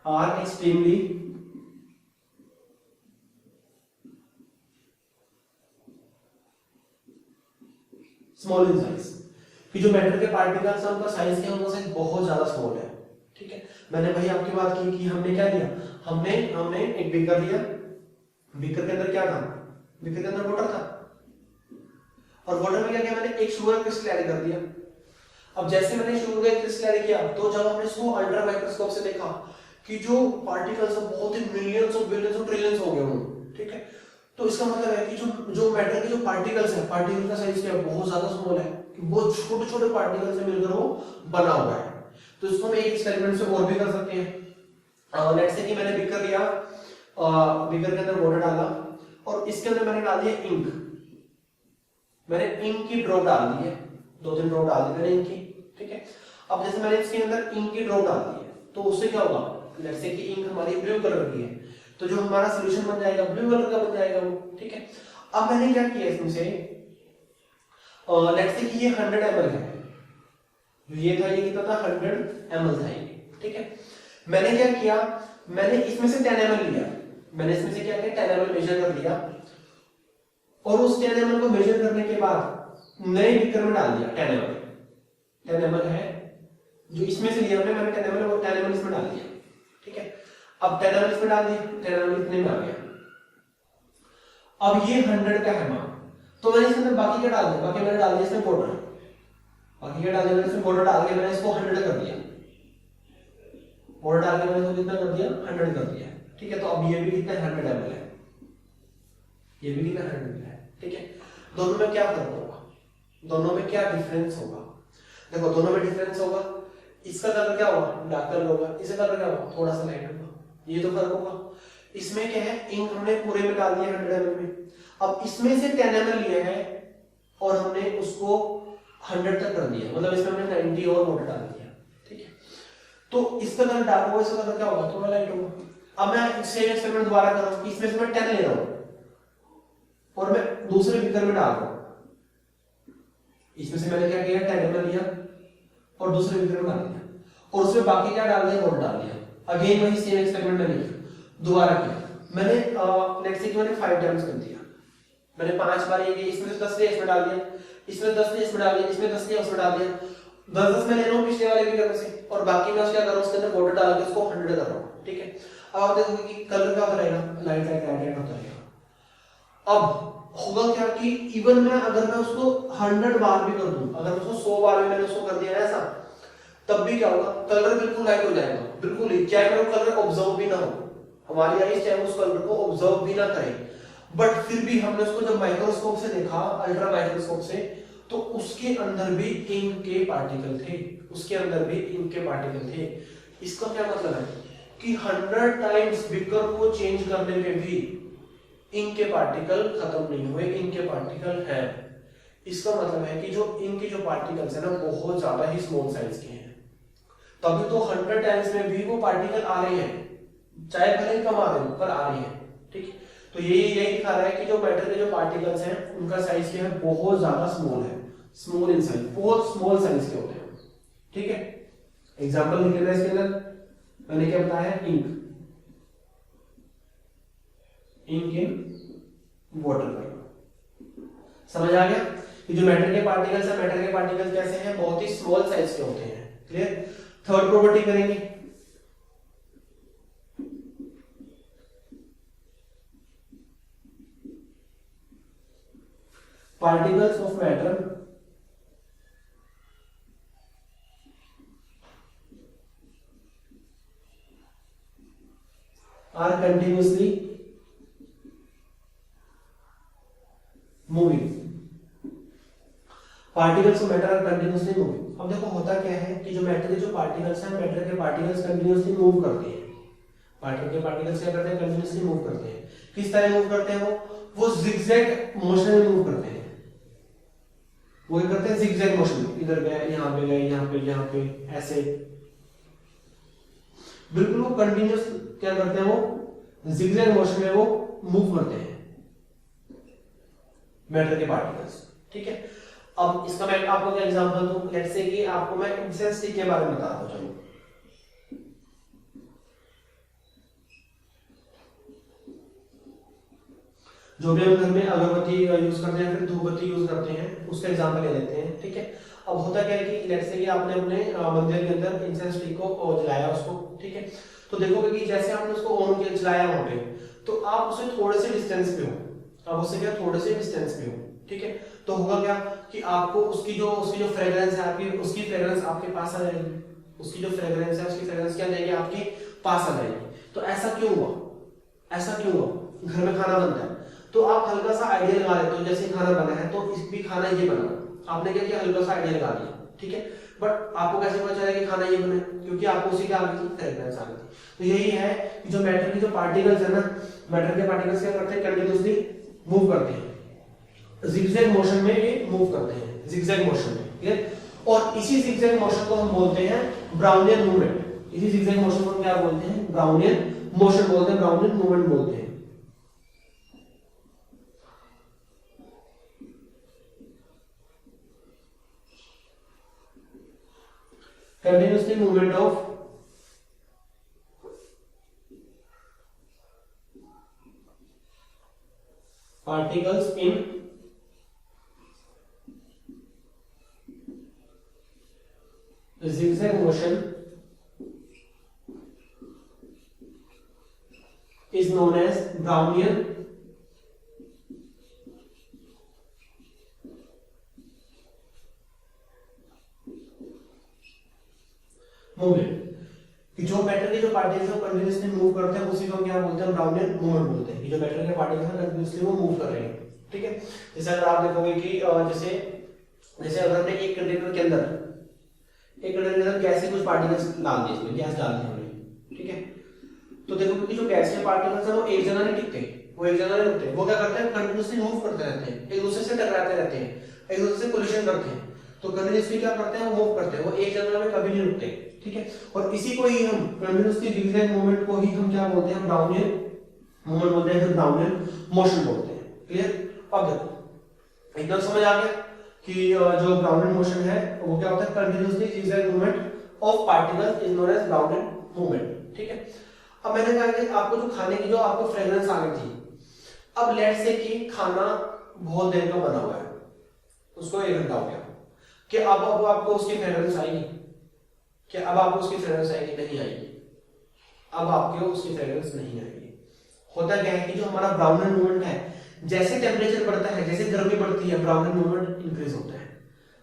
are extremely small in size, कि जो मैटर के पार्टिकल्स हैं उनका साइज क्या है, उनका साइज बहुत ज्यादा स्मॉल है, ठीक है। मैंने भाई आपकी बात की कि हमने क्या दिया, हमने एक बीकर लिया, बीकर के अंदर क्या था, बीकर के अंदर वाटर था, और वाटर में क्या किया, मैंने एक शुगर क्रिस्टल ऐड कर दिया। अब जैसे मैंने शुगर क्रिस्टल ऐड किया, तो जब हमने इसको अल्ट्रा माइक्रोस्कोप से देखा कि जो पार्टिकल्स हैं बहुत ही millions of billions of trillions हो गए उन्होंने, ठीक है। तो इसका मतलब है कि जो मैटर के जो पार्टिकल्स है, पार्टिकल का साइज क्या है, बहुत ज्यादा स्मॉल है, कि बहुत छोटे छोटे पार्टिकल से मिलकर वो बना हुआ है। तो इसको हम एक एक्सपेरिमेंट से और भी कर सकते हैं। लेट्स से कि मैंने बीकर लिया, बीकर के अंदर वाटर डाला, और इसके अंदर मैंने डाल दिया इंक, मैंने इंक की ड्रॉप डाल दी है, 2-3 ड्रॉप डाल दी मैंने इंक की, ठीक है। अब जैसे मैंने इसके अंदर इंक की ड्रॉप डाल दी है, तो उससे क्या होगा, लेट्स से कि इंक हमारी ब्लू कलर की है, तो जो हमारा सॉल्यूशन बन जाएगा ब्लू कलर का बन जाएगा वो, ठीक है। अब मैंने क्या किया इसमें से, लेट्स से कि ये 100 ml है, ये था, ये कितना था, 100 ml था ये, ठीक है। मैंने क्या किया, मैंने इसमें से 10 ml लिया, मैंने इसमें से क्या किया, 10 ml मेजर कर लिया, और उस 10 ml को मेजर करने के बाद नए बीकर में डाल दिया 10 ml है जो इसमें से लिया मैंने 10 ml, और 10 ml इसमें डाल दिया, ठीक है। अब 10 ml इसमें डाल दिया, 10 ml इतने में आ गया। अब ये 100 का है मान, तो मैंने इसके अंदर बाकी क्या डाल दिया, बाकी मैंने डाल दिया इसमें वाटर, बाकी क्या डाल दिया मैंने इसमें वाटर डाल के मैंने इसको 100 कर दिया, वाटर डाल के मैंने इसको कितना कर दिया, 100 कर दिया, ठीक है। तो अब ये भी कितना 100 ml है, ये भी कितना 100 है, ठीक है। दोनों में क्या फर्क होगा, दोनों में क्या डिफरेंस होगा, देखो दोनों में डिफरेंस होगा, इसका कलर क्या होगा, डार्क कलर होगा, इसका कलर क्या होगा, थोड़ा सा लाइट होगा, ये तो फर्क होगा। इसमें क्या है, इंक हमने पूरे में डाल दिया 100 ml में, अब इसमें से 10 ml लिया है और हमने उसको 100 तक कर दिया, मतलब इसमें हमने 90 और वाटर डाल दिया, ठीक है। तो इसका कलर डार्क होगा, इसका कलर क्या होगा, थोड़ा लाइट होगा। अब मैं सेम एक्सपेरिमेंट दोबारा कर रहा हूं, इसमें से मैं 10 ले रहा हूं और मैं दूसरे बीकर में डाल रहा हूं, इसमें से मैंने क्या किया, 10 ml लिया और दूसरे बीकर में डाल दिया, और उसमें बाकी क्या डाल दिया, वाटर डाल दिया। अगेन वही सेम एक्सपेरिमेंट मैंने किया, दोबारा किया मैंने, लेट्स से कि मैंने 5 टाइम्स कर दिया, मैंने 5 बार ये इसमें से 10 लिया, इसमें डाल दिया, इसमें 10 लिया, इसमें डाल दिया, इसमें 10 लिया, उसमें डाल दिया, 10-10 मैं ले रहा हूँ पिछले वाले बीकर में से, और बाकी मैं क्या कर रहा हूँ, उसके अंदर वाटर डाल के उसको 100 कर रहा हूँ, ठीक है। अब आप देखोगे कि कलर क्या होता रहेगा, लाइट लाइट लाइट लाइट होता रहेगा। अब होगा क्या कि इवन मैं अगर मैं उसको 100 बार भी कर दूं, अगर उसको 100 बार भी मैंने उसको कर दिया ऐसा, तब भी क्या होगा, कलर बिल्कुल लाइट हो जाएगा, बिल्कुल ही, चाहे मैं वो कलर ऑब्जर्व भी ना हो, हमारी आईज चाहे उस कलर को ऑब्जर्व भी ना करे, बट फिर भी हमने उसको जब माइक्रोस्कोप से देखा, अल्ट्रा माइक्रोस्कोप से, तो उसके अंदर भी इंक के पार्टिकल थे, उसके अंदर भी इंक के पार्टिकल थे। इसका क्या मतलब है कि 100 टाइम्स बीकर को चेंज करने पे भी इंक के पार्टिकल खत्म नहीं हुए, इंक के पार्टिकल हैं। इसका मतलब है कि जो इंक के जो पार्टिकल्स है ना बहुत ज्यादा ही स्मॉल साइज के हैं, तभी तो 100 टाइम्स में भी वो पार्टिकल आ रहे हैं, चाहे भले ही कम आ रहे हो पर आ रहे हैं। ठीक, तो यही दिखा रहा है कि जो मैटर के जो पार्टिकल्स हैं उनका साइज क्या है, बहुत ज्यादा स्मॉल है, स्मॉल इन साइज, बहुत स्मॉल साइज के होते हैं। ठीक है, एग्जांपल लिख लेना इसके अंदर, मैंने क्या बताया, ink, ink in water colour. समझ आ गया कि जो मैटर के पार्टिकल्स है, मैटर के पार्टिकल्स कैसे हैं, बहुत ही स्मॉल साइज के होते हैं। क्लियर। थर्ड प्रॉपर्टी करेंगे, particles of matter are continuously moving, particles of matter are continuously moving। अब देखो होता क्या है कि जो मैटर के जो पार्टिकल्स हैं, मैटर के पार्टिकल्स कंटिन्यूअसली मूव करते हैं, मैटर के पार्टिकल्स क्या करते हैं, कंटिन्यूअसली मूव करते हैं। किस तरह मूव करते हैं, वो जिगजैग मोशन में मूव करते हैं। वो क्या करते हैं, जिगजैग मोशन में, इधर गए, यहाँ पे गए, यहाँ पे ऐसे, बिल्कुल वो कंटिन्यूअस क्या करते हैं, वो जिगजैग मोशन में वो मूव करते हैं मैटर के पार्टिकल्स। ठीक है, अब इसका मैं आपको क्या एग्जांपल दूं, लेट्स से कि आपको मैं इंसेंस स्टिक के बारे में बताता हूं। चलो, जो भी हम घर में अगरबत्ती यूज करते हैं, फिर धूपबत्ती यूज करते हैं, उसका एग्जांपल ले लेते हैं। ठीक है, अब होता क्या है कि लेट्स से कि आपने अपने मंदिर के अंदर इंसेंस स्टिक को जलाया उसको। ठीक है, तो देखोगे कि जैसे आपने उसको ऑन किया, जलाया वहां पे, तो आप उससे थोड़े से डिस्टेंस पे हो, आप उससे क्या थोड़े से डिस्टेंस पे हो। ठीक है, तो होगा क्या कि आपको उसकी जो फ्रेग्रेंस है, आपकी उसकी फ्रेग्रेंस आपके पास आ जाएगी, उसकी जो फ्रेग्रेंस है उसकी फ्रेग्रेंस क्या जाएगी, आपके पास आ जाएगी। तो ऐसा क्यों हुआ, ऐसा क्यों हुआ, घर में खाना बनता है तो आप हल्का सा आइडिया लगा लेते हो, जैसे खाना बना है तो इस भी खाना ये बना, आपने क्या किया, हल्का सा आइडिया लगा दिया। ठीक है, बट आपको कैसे पता चला कि खाना ये बना, क्योंकि आपको उसी क्या आ गई थी, फ्रेग्रेंस आ गई थी। तो यही है कि जो मैटर की जो पार्टिकल्स है ना, मैटर के पार्टिकल्स क्या करते हैं, कंटिन्यूअसली मूव करते हैं, जिगजैग मोशन में ये मूव करते हैं, जिगजैग मोशन में। क्लियर। और इसी जिगजैग मोशन को हम बोलते हैं ब्राउनियन मूवमेंट, इसी जिगजैग मोशन को क्या बोलते हैं, ब्राउनियन मोशन बोलते हैं, ब्राउनियन मूवमेंट बोलते हैं। Continuously movement of particles in zigzag motion is known as Brownian movement. कि जो मैटर के जो पार्टिकल्स हैं कंटिन्यूअसली मूव करते हैं उसी को हम क्या बोलते हैं, ब्राउनियन मूवमेंट बोलते हैं। कि जो मैटर के पार्टिकल्स हैं कंटिन्यूअसली वो मूव कर रहे हैं। ठीक है, जैसे अगर आप देखोगे कि जैसे अगर हमने एक कंटेनर के अंदर गैस के कुछ पार्टिकल्स डाल दिए, इसमें गैस डाल दी हमने। ठीक है, तो देखो कि जो गैस के पार्टिकल्स हैं वो एक जगह नहीं टिकते, वो एक जगह नहीं रुकते, वो क्या करते हैं, कंटिन्यूअसली मूव करते रहते हैं, एक दूसरे से टकराते रहते हैं, एक दूसरे से कोलिशन करते हैं। तो कंटिन्यूअसली क्या करते हैं, वो मूव करते हैं, वो एक जगह में कभी नहीं रुकते। ठीक है, और इसी को ही हम कंटिन्यूअसली जिगजैग मूवमेंट को ही हम क्या बोलते हैं, ब्राउनियन मूवमेंट बोलते हैं, फिर ब्राउनियन मोशन बोलते हैं। क्लियर। अब देखो एकदम समझ आ गया कि जो ब्राउनियन मोशन है वो क्या होता है, continuously zigzag movement of particles is known as Brownian movement. ठीक है, अब मैंने कहा कि आपको जो खाने की जो आपको फ्रेग्रेंस आ गई थी, अब लेट्स से कि खाना बहुत देर का बना हुआ है, उसको 1 घंटा हो गया, कि अब आपको उसकी फ्रेग्रेंस आएगी, कि अब आपको उसकी फ्रेग्रेंस आएगी, नहीं आएगी, अब आपको उसकी फ्रेग्रेंस नहीं आएगी। होता क्या है कि जो हमारा ब्राउनियन मूवमेंट है, जैसे टेम्परेचर बढ़ता है, जैसे गर्मी बढ़ती है, ब्राउनियन मूवमेंट इंक्रीज होता है,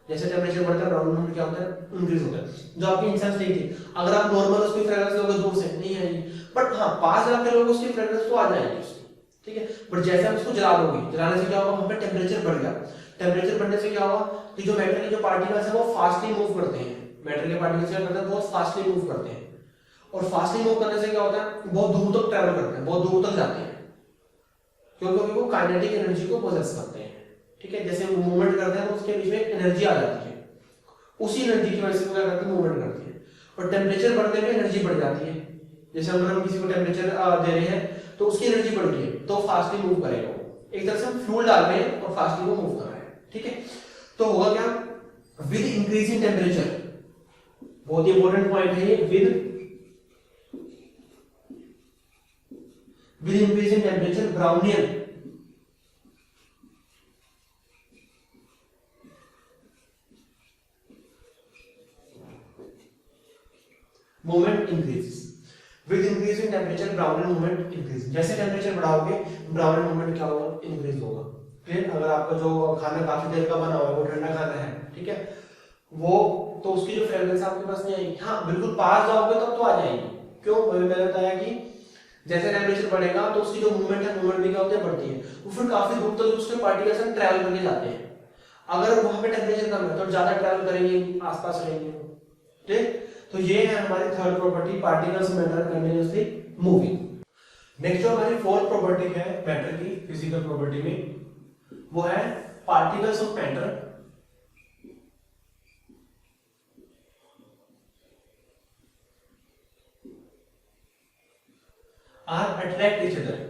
जैसे टेम्परेचर बढ़ता है ब्राउनियन मूवमेंट क्या होता है, इंक्रीज होता है। जो आपकी इंसेंस स्टिक थी, अगर आप नॉर्मल उसकी फ्रेग्रेंस लोगे दूर से नहीं आएगी, बट हाँ पास जाकर लोगे उसकी फ्रेग्रेंस तो आ जाएगी उसकी। ठीक है, बट जैसे आप उसको जला दोगे, जलाने से क्या होगा, वहां पे टेम्परेचर बढ़ गया, टेम्परेचर बढ़ने से क्या होगा कि जो मैटर के जो पार्टिकल्स है वो फास्टली मूव करते हैं, मैटर के पार्टिकल्स क्या करते हैं, बहुत फास्टली मूव करते हैं, और फास्टली मूव करने से क्या होता है, बहुत दूर तक ट्रैवल करते हैं, बहुत दूर तक जाते हैं। क्योंकि वो काइनेटिक एनर्जी को पोजेस करते हैं, ठीक है। जैसे वो मूवमेंट करते हैं तो उसके बीच में एनर्जी आ जाती है, उसी एनर्जी की वजह से वो क्या करते हैं, मूवमेंट करती है। और टेम्परेचर बढ़ने में एनर्जी बढ़ जाती है। जैसे अगर हम किसी को टेम्परेचर दे रहे हैं तो उसकी एनर्जी बढ़ गई है तो फास्टली मूव करेगा वो। एक तरह से हम फ्यूल डाल रहे हैं और फास्टली वो मूव कर रहे हैं, ठीक है। तो होगा क्या, विद इंक्रीजिंग टेम्परेचर, बहुत ही इंपॉर्टेंट पॉइंट है ये, with increasing temperature Brownian movement increases. With increasing temperature Brownian movement increase. जैसे टेम्परेचर बढ़ाओगे ब्राउनियन मूवमेंट क्या होगा, इंक्रीज होगा। फिर अगर आपका जो खाना काफी देर का बना हुआ है वो ठंडा खाना है, ठीक है, वो तो उसकी जो फ्रेग्रेंस आपके पास नहीं आएगी। हाँ बिल्कुल पास जाओगे तब तो आ जाएगी। क्यों, मैंने बताया कि जैसे टेम्परेचर बढ़ेगा तो उसकी जो मूवमेंट है, मूवमेंट भी क्या होती है, बढ़ती है। वो फिर काफी दूर तक उसके पार्टिकल्स ट्रैवल करके जाते हैं। अगर वहां पे टेम्परेचर कम है तो ज्यादा ट्रैवल करेंगे, आसपास रहेंगे, ठीक। तो ये है हमारी third property, particles matter continuously moving. Next जो हमारी फोर्थ प्रॉपर्टी है मैटर की फिजिकल प्रॉपर्टी में, वो है particles of matter are attract each other.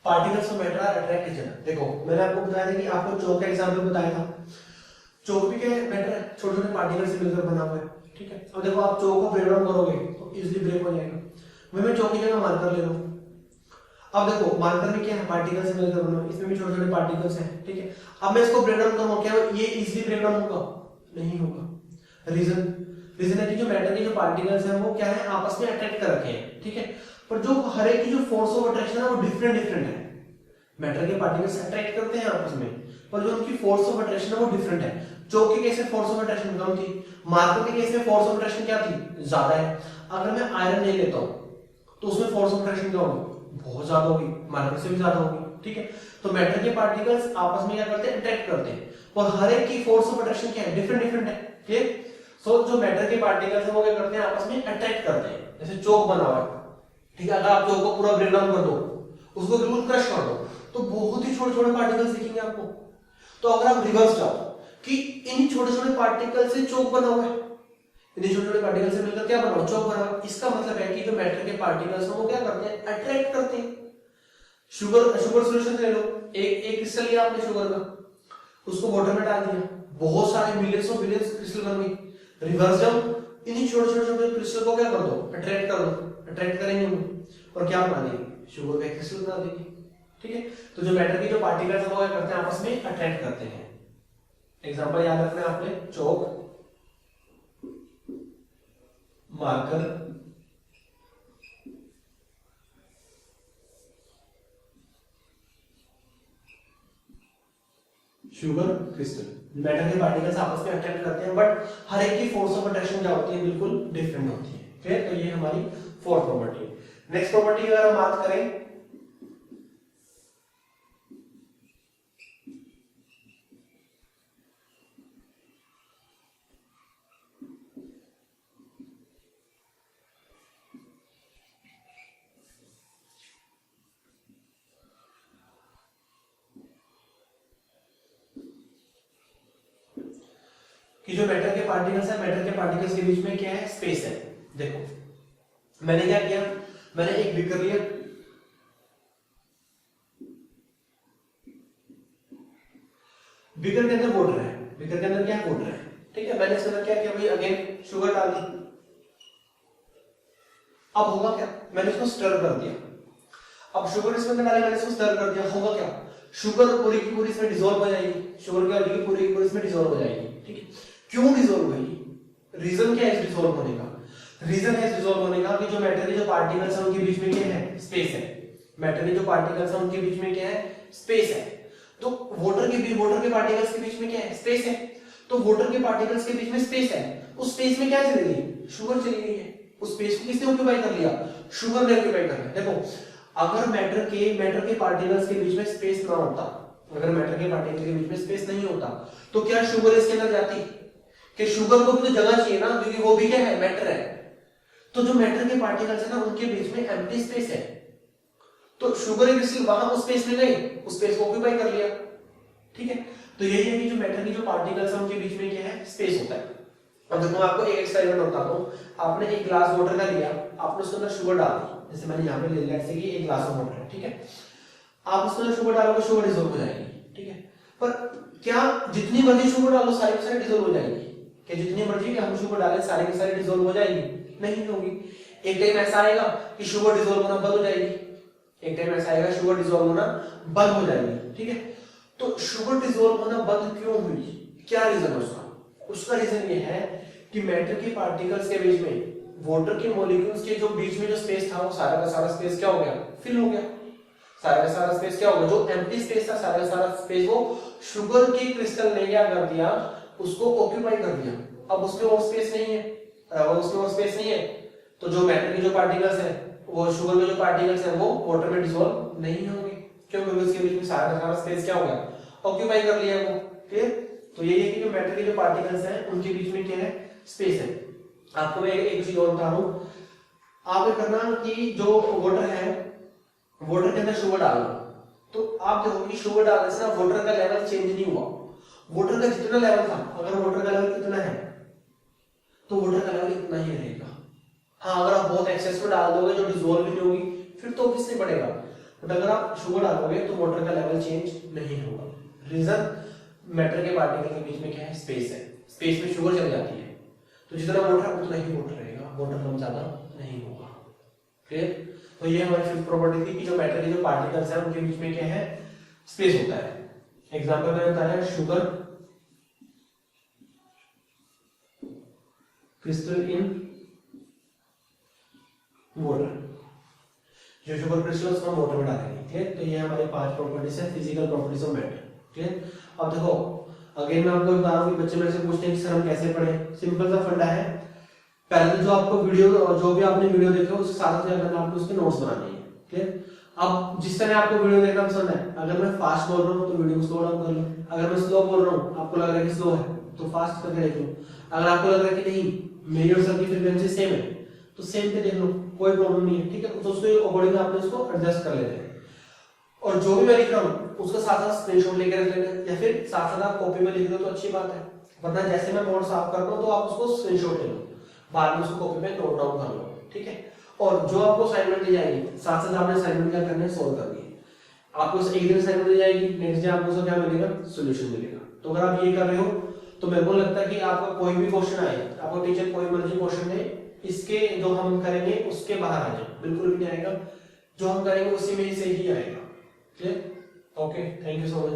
Particles of matter are attract each other. देखो मैंने आपको बताया था कि आपको चौक का एग्जांपल बताया था। चौक भी क्या मैटर है, छोटे छोटे पार्टिकल से मिलकर बना हुआ है, ठीक है। अब देखो आप चौक को ब्रेक डाउन करोगे तो इजीली ब्रेक हो जाएगा। मैं चौक की जगह मार्कर ले लूं, अब देखो मार्कर में क्या है, पार्टिकल से मिलकर बना हुआ, इसमें भी छोटे छोटे पार्टिकल्स हैं, ठीक है। अब मैं इसको ब्रेक डाउन करूंगा, क्या ये इजीली ब्रेक डाउन होगा, नहीं होगा। रीजन है कि जो मैटर के जो पार्टिकल्स हैं वो क्या है, आपस में अट्रैक्ट कर रखे हैं, ठीक है। पर जो हर एक की जो फोर्स ऑफ अट्रैक्शन है वो डिफरेंट है। मैटर के पार्टिकल्स अट्रैक्ट करते हैं आपस में, पर जो उनकी फोर्स ऑफ अट्रैक्शन है वो डिफरेंट है। चौक के केस में फोर्स ऑफ अट्रैक्शन कम थी, मार्कर के केस में फोर्स ऑफ अट्रैक्शन क्या थी, ज्यादा है। अगर मैं आयरन ले लेता हूं तो उसमें फोर्स ऑफ अट्रैक्शन क्या होगी, बहुत ज्यादा होगी, मार्कर से भी ज्यादा होगी, ठीक है। तो मैटर के पार्टिकल्स आपस में क्या करते हैं, अट्रैक्ट करते हैं, और हर एक की फोर्स ऑफ अट्रैक्शन क्या है, डिफरेंट है, ठीक। सो जो मैटर के पार्टिकल्स हैं वो क्या करते हैं, आपस में अट्रैक्ट करते हैं। जैसे चौक बना हुआ है, ठीक है, अगर आप चौक को पूरा ब्रेक डाउन कर दो, उसको बिल्कुल क्रश कर दो, तो बहुत ही छोटे छोटे पार्टिकल्स दिखेंगे आपको। तो अगर आप रिवर्स जाओ कि इन छोटे छोटे पार्टिकल से चौक बना हुआ है, इन छोटे छोटे पार्टिकल से मिलकर क्या बना हुआ, चौक बना हुआ, इसका मतलब है कि जो मैटर के पार्टिकल्स हैं वो क्या करते हैं, अट्रैक्ट करते हैं। शुगर सॉल्यूशन ले लो, एक क्रिस्टल लिया आपने शुगर का, उसको वाटर में डाल दिया, बहुत सारे मिलियंस ऑफ बिलियंस क्रिस्टल बन गए। रिवर्स जाओ, इन्हीं छोटे छोटे क्रिस्टल को क्या कर दो, अट्रैक्ट कर दो, अट्रैक्ट करेंगे वो, और क्या बना देंगे, शुगर का क्रिस्टल बना देंगे, ठीक है। तो जो मैटर की जो पार्टिकल्स हैं वो क्या करते हैं, आपस में अट्रैक्ट करते हैं। एग्जांपल याद रखना है आपने, चौक, मार्कर, शुगर, क्रिस्टल। मैटर के पार्टिकल्स आपस में अट्रैक्ट करते हैं, बट हर एक की फोर्स ऑफ अट्रैक्शन क्या होती है, बिल्कुल डिफरेंट होती है, ठीक। तो ये हमारी फोर्थ प्रॉपर्टी। नेक्स्ट प्रॉपर्टी अगर हम बात करें, कि जो मैटर के पार्टिकल्स है, मैटर के पार्टिकल्स के बीच में क्या है, स्पेस है। देखो मैंने क्या किया, मैंने एक बीकर लिया, बीकर के अंदर वाटर है, बीकर के अंदर क्या है, वाटर है, ठीक है। मैंने इसके अंदर क्या किया भाई, अगेन शुगर डाल दी। अब होगा क्या, मैंने इसको स्टर कर दिया। अब शुगर इसमें डाली, मैंने इसको स्टर कर दिया, होगा क्या, शुगर पूरी की पूरी इसमें डिसॉल्व हो जाएगी, शुगर क्या होगी, पूरी की पूरी इसमें डिसॉल्व हो जाएगी, ठीक है। क्यों डिसॉल्व होगी, रीजन क्या है इस डिसॉल्व होने का, रीजन है इस डिसॉल्व होने का कि जो मैटर के जो पार्टिकल्स हैं उनके बीच में क्या है, स्पेस है। मैटर के जो पार्टिकल्स हैं उनके बीच में क्या है, स्पेस है। तो वाटर के पार्टिकल्स के बीच में क्या है, स्पेस है। तो वाटर के पार्टिकल्स के बीच में स्पेस है, उस स्पेस में क्या चली गई, शुगर चली गई है। उस स्पेस को किसने ऑक्यूपाई कर लिया, शुगर ने ऑक्यूपाई कर लिया। देखो अगर मैटर के पार्टिकल्स के बीच में स्पेस ना होता, अगर मैटर के पार्टिकल के बीच में स्पेस नहीं होता, तो क्या शुगर इसके अंदर जाती, कि शुगर को भी तो जगह चाहिए ना, क्योंकि वो भी क्या है, मैटर है। तो जो मैटर के पार्टिकल्स है ना, उनके बीच में एम्प्टी स्पेस है, तो शुगर क्रिस्टल वहां उस स्पेस में गई, उस स्पेस को ऑक्यूपाई कर लिया, ठीक है। तो यही है कि जो मैटर की जो पार्टिकल्स है उनके बीच में क्या है, स्पेस होता है। अब देखो मैं आपको एक एक्सपेरिमेंट बताता हूँ। आपने एक ग्लास वाटर का लिया, आपने उसके अंदर शुगर डाल दी, जैसे मैंने यहाँ पे ले लिया कि एक ग्लास ऑफ वाटर है, ठीक है। आप उसके अंदर शुगर डालोगे, शुगर डिसॉल्व हो जाएगी, ठीक है। पर क्या जितनी मर्जी शुगर डालो सारी की सारी डिसॉल्व हो जाएगी? कि जितनी मर्जी कि हम शुगर डालें सारी की सारी डिसॉल्व हो जाएगी? नहीं होगी। एक टाइम ऐसा आएगा कि शुगर डिसॉल्व होना बंद हो जाएगी, एक टाइम ऐसा आएगा शुगर डिसॉल्व होना बंद हो जाएगी, ठीक है। तो शुगर डिसॉल्व होना बंद क्यों हुई, क्या रीजन है उसका? उसका रीजन ये है कि मैटर के पार्टिकल्स के बीच में, वाटर के मॉलिक्यूल्स के जो बीच में जो स्पेस था, वो सारा का सारा स्पेस क्या हो गया, फिल हो गया। सारा का सारा स्पेस क्या होगा, जो एम्प्टी स्पेस था सारा का सारा स्पेस वो शुगर के क्रिस्टल ने क्या कर दिया, उसको ऑक्यूपाई कर दिया। अब उसमें वो स्पेस नहीं है, उसमें वो स्पेस नहीं है, तो जो मैटर के जो पार्टिकल्स है, वो शुगर में जो पार्टिकल्स है वो वाटर में डिसॉल्व नहीं होंगे। क्यों? क्योंकि उसके बीच में सारा का सारा स्पेस क्या हो गया, ऑक्यूपाई कर लिया वो। क्लियर? तो यही है कि जो मैटर के जो पार्टिकल्स हैं उनके बीच में क्या है, स्पेस है। आपको मैं एक चीज और बता रहा हूं, आप ये करना कि जो वाटर है, वाटर के अंदर शुगर डालना, तो आप देखोगे कि शुगर डालने से ना वाटर का लेवल चेंज नहीं हुआ। वाटर का जितना लेवल था, अगर वाटर का लेवल कितना है तो वाटर का लेवल इतना ही रहेगा। हाँ, अगर आप बहुत एक्सेस में डाल दोगे जो डिसॉल्व भी नहीं होगी, फिर तो ऑब्वियसली बढ़ेगा। बट अगर आप शुगर डालोगे तो वाटर का लेवल चेंज नहीं होगा। रीजन, मैटर के पार्टिकल के बीच में क्या है, स्पेस है। स्पेस में शुगर चली जाती है, तो जितना वाटर उतना ही वाटर रहेगा, वाटर कम ज्यादा नहीं होगा। क्लियर? तो ये हमारी फिफ्थ प्रॉपर्टी थी कि जो मैटर के जो पार्टिकल्स हैं उनके बीच में क्या है, स्पेस होता है। एग्जांपल मैंने बताया शुगर क्रिस्टल इन वाटर, जो शुगर क्रिस्टल उसको हम वाटर में डालेंगे। क्लियर? तो ये हमारे 5 प्रॉपर्टीज है physical properties of matter. Clear? अब देखो अगेन मैं आपको बता रहा हूं कि बच्चे मेरे से पूछते हैं कि सर हम कैसे पढ़ें। सिंपल सा फंडा है, पहले तो जो आपको वीडियो, जो भी आपने वीडियो देखा उसके साथ साथ करना, आपको उसके नोट्स बनाने हैं। क्लियर? अब जिस तरह आपको वीडियो देखना पसंद है, अगर मैं फास्ट बोल रहा हूँ तो वीडियो को स्लो डाउन कर लो, अगर मैं स्लो बोल रहा हूँ आपको लग रहा है कि स्लो है तो फास्ट करके देख लो, अगर आपको लग रहा है कि नहीं मेरी और सर की फ्रीक्वेंसी सेम है तो सेम पे देख लो, कोई प्रॉब्लम नहीं है। ठीक है? तो उसके अकॉर्डिंग आपने उसको एडजस्ट कर लेते हैं। और जो भी मैं लिख रहा हूँ उसका साथ साथ स्क्रीनशॉट लेकर रख लेना, या फिर साथ साथ आप कॉपी में लिख लो तो अच्छी बात है, वरना जैसे मैं नोट साफ कर रहा हूँ तो आप उसको स्क्रीनशॉट ले लो, बाद में उसको कॉपी में नोट डाउन कर लो। ठीक है? और जो आपको असाइनमेंट दी जाएगी साथ साथ आपने असाइनमेंट क्या करना है, सोल्व करनी है। आपको एक दिन असाइनमेंट दी जाएगी, नेक्स्ट डे आपको क्या मिलेगा, सॉल्यूशन मिलेगा। तो अगर आप ये कर रहे हो तो मेरे को लगता है कि आपका कोई भी क्वेश्चन आए, आपको टीचर कोई मर्जी क्वेश्चन दे, इसके जो हम करेंगे उसके बाहर आ जाए, बिल्कुल भी नहीं आएगा, जो हम करेंगे उसी में से ही आएगा। Okay, thank you so much.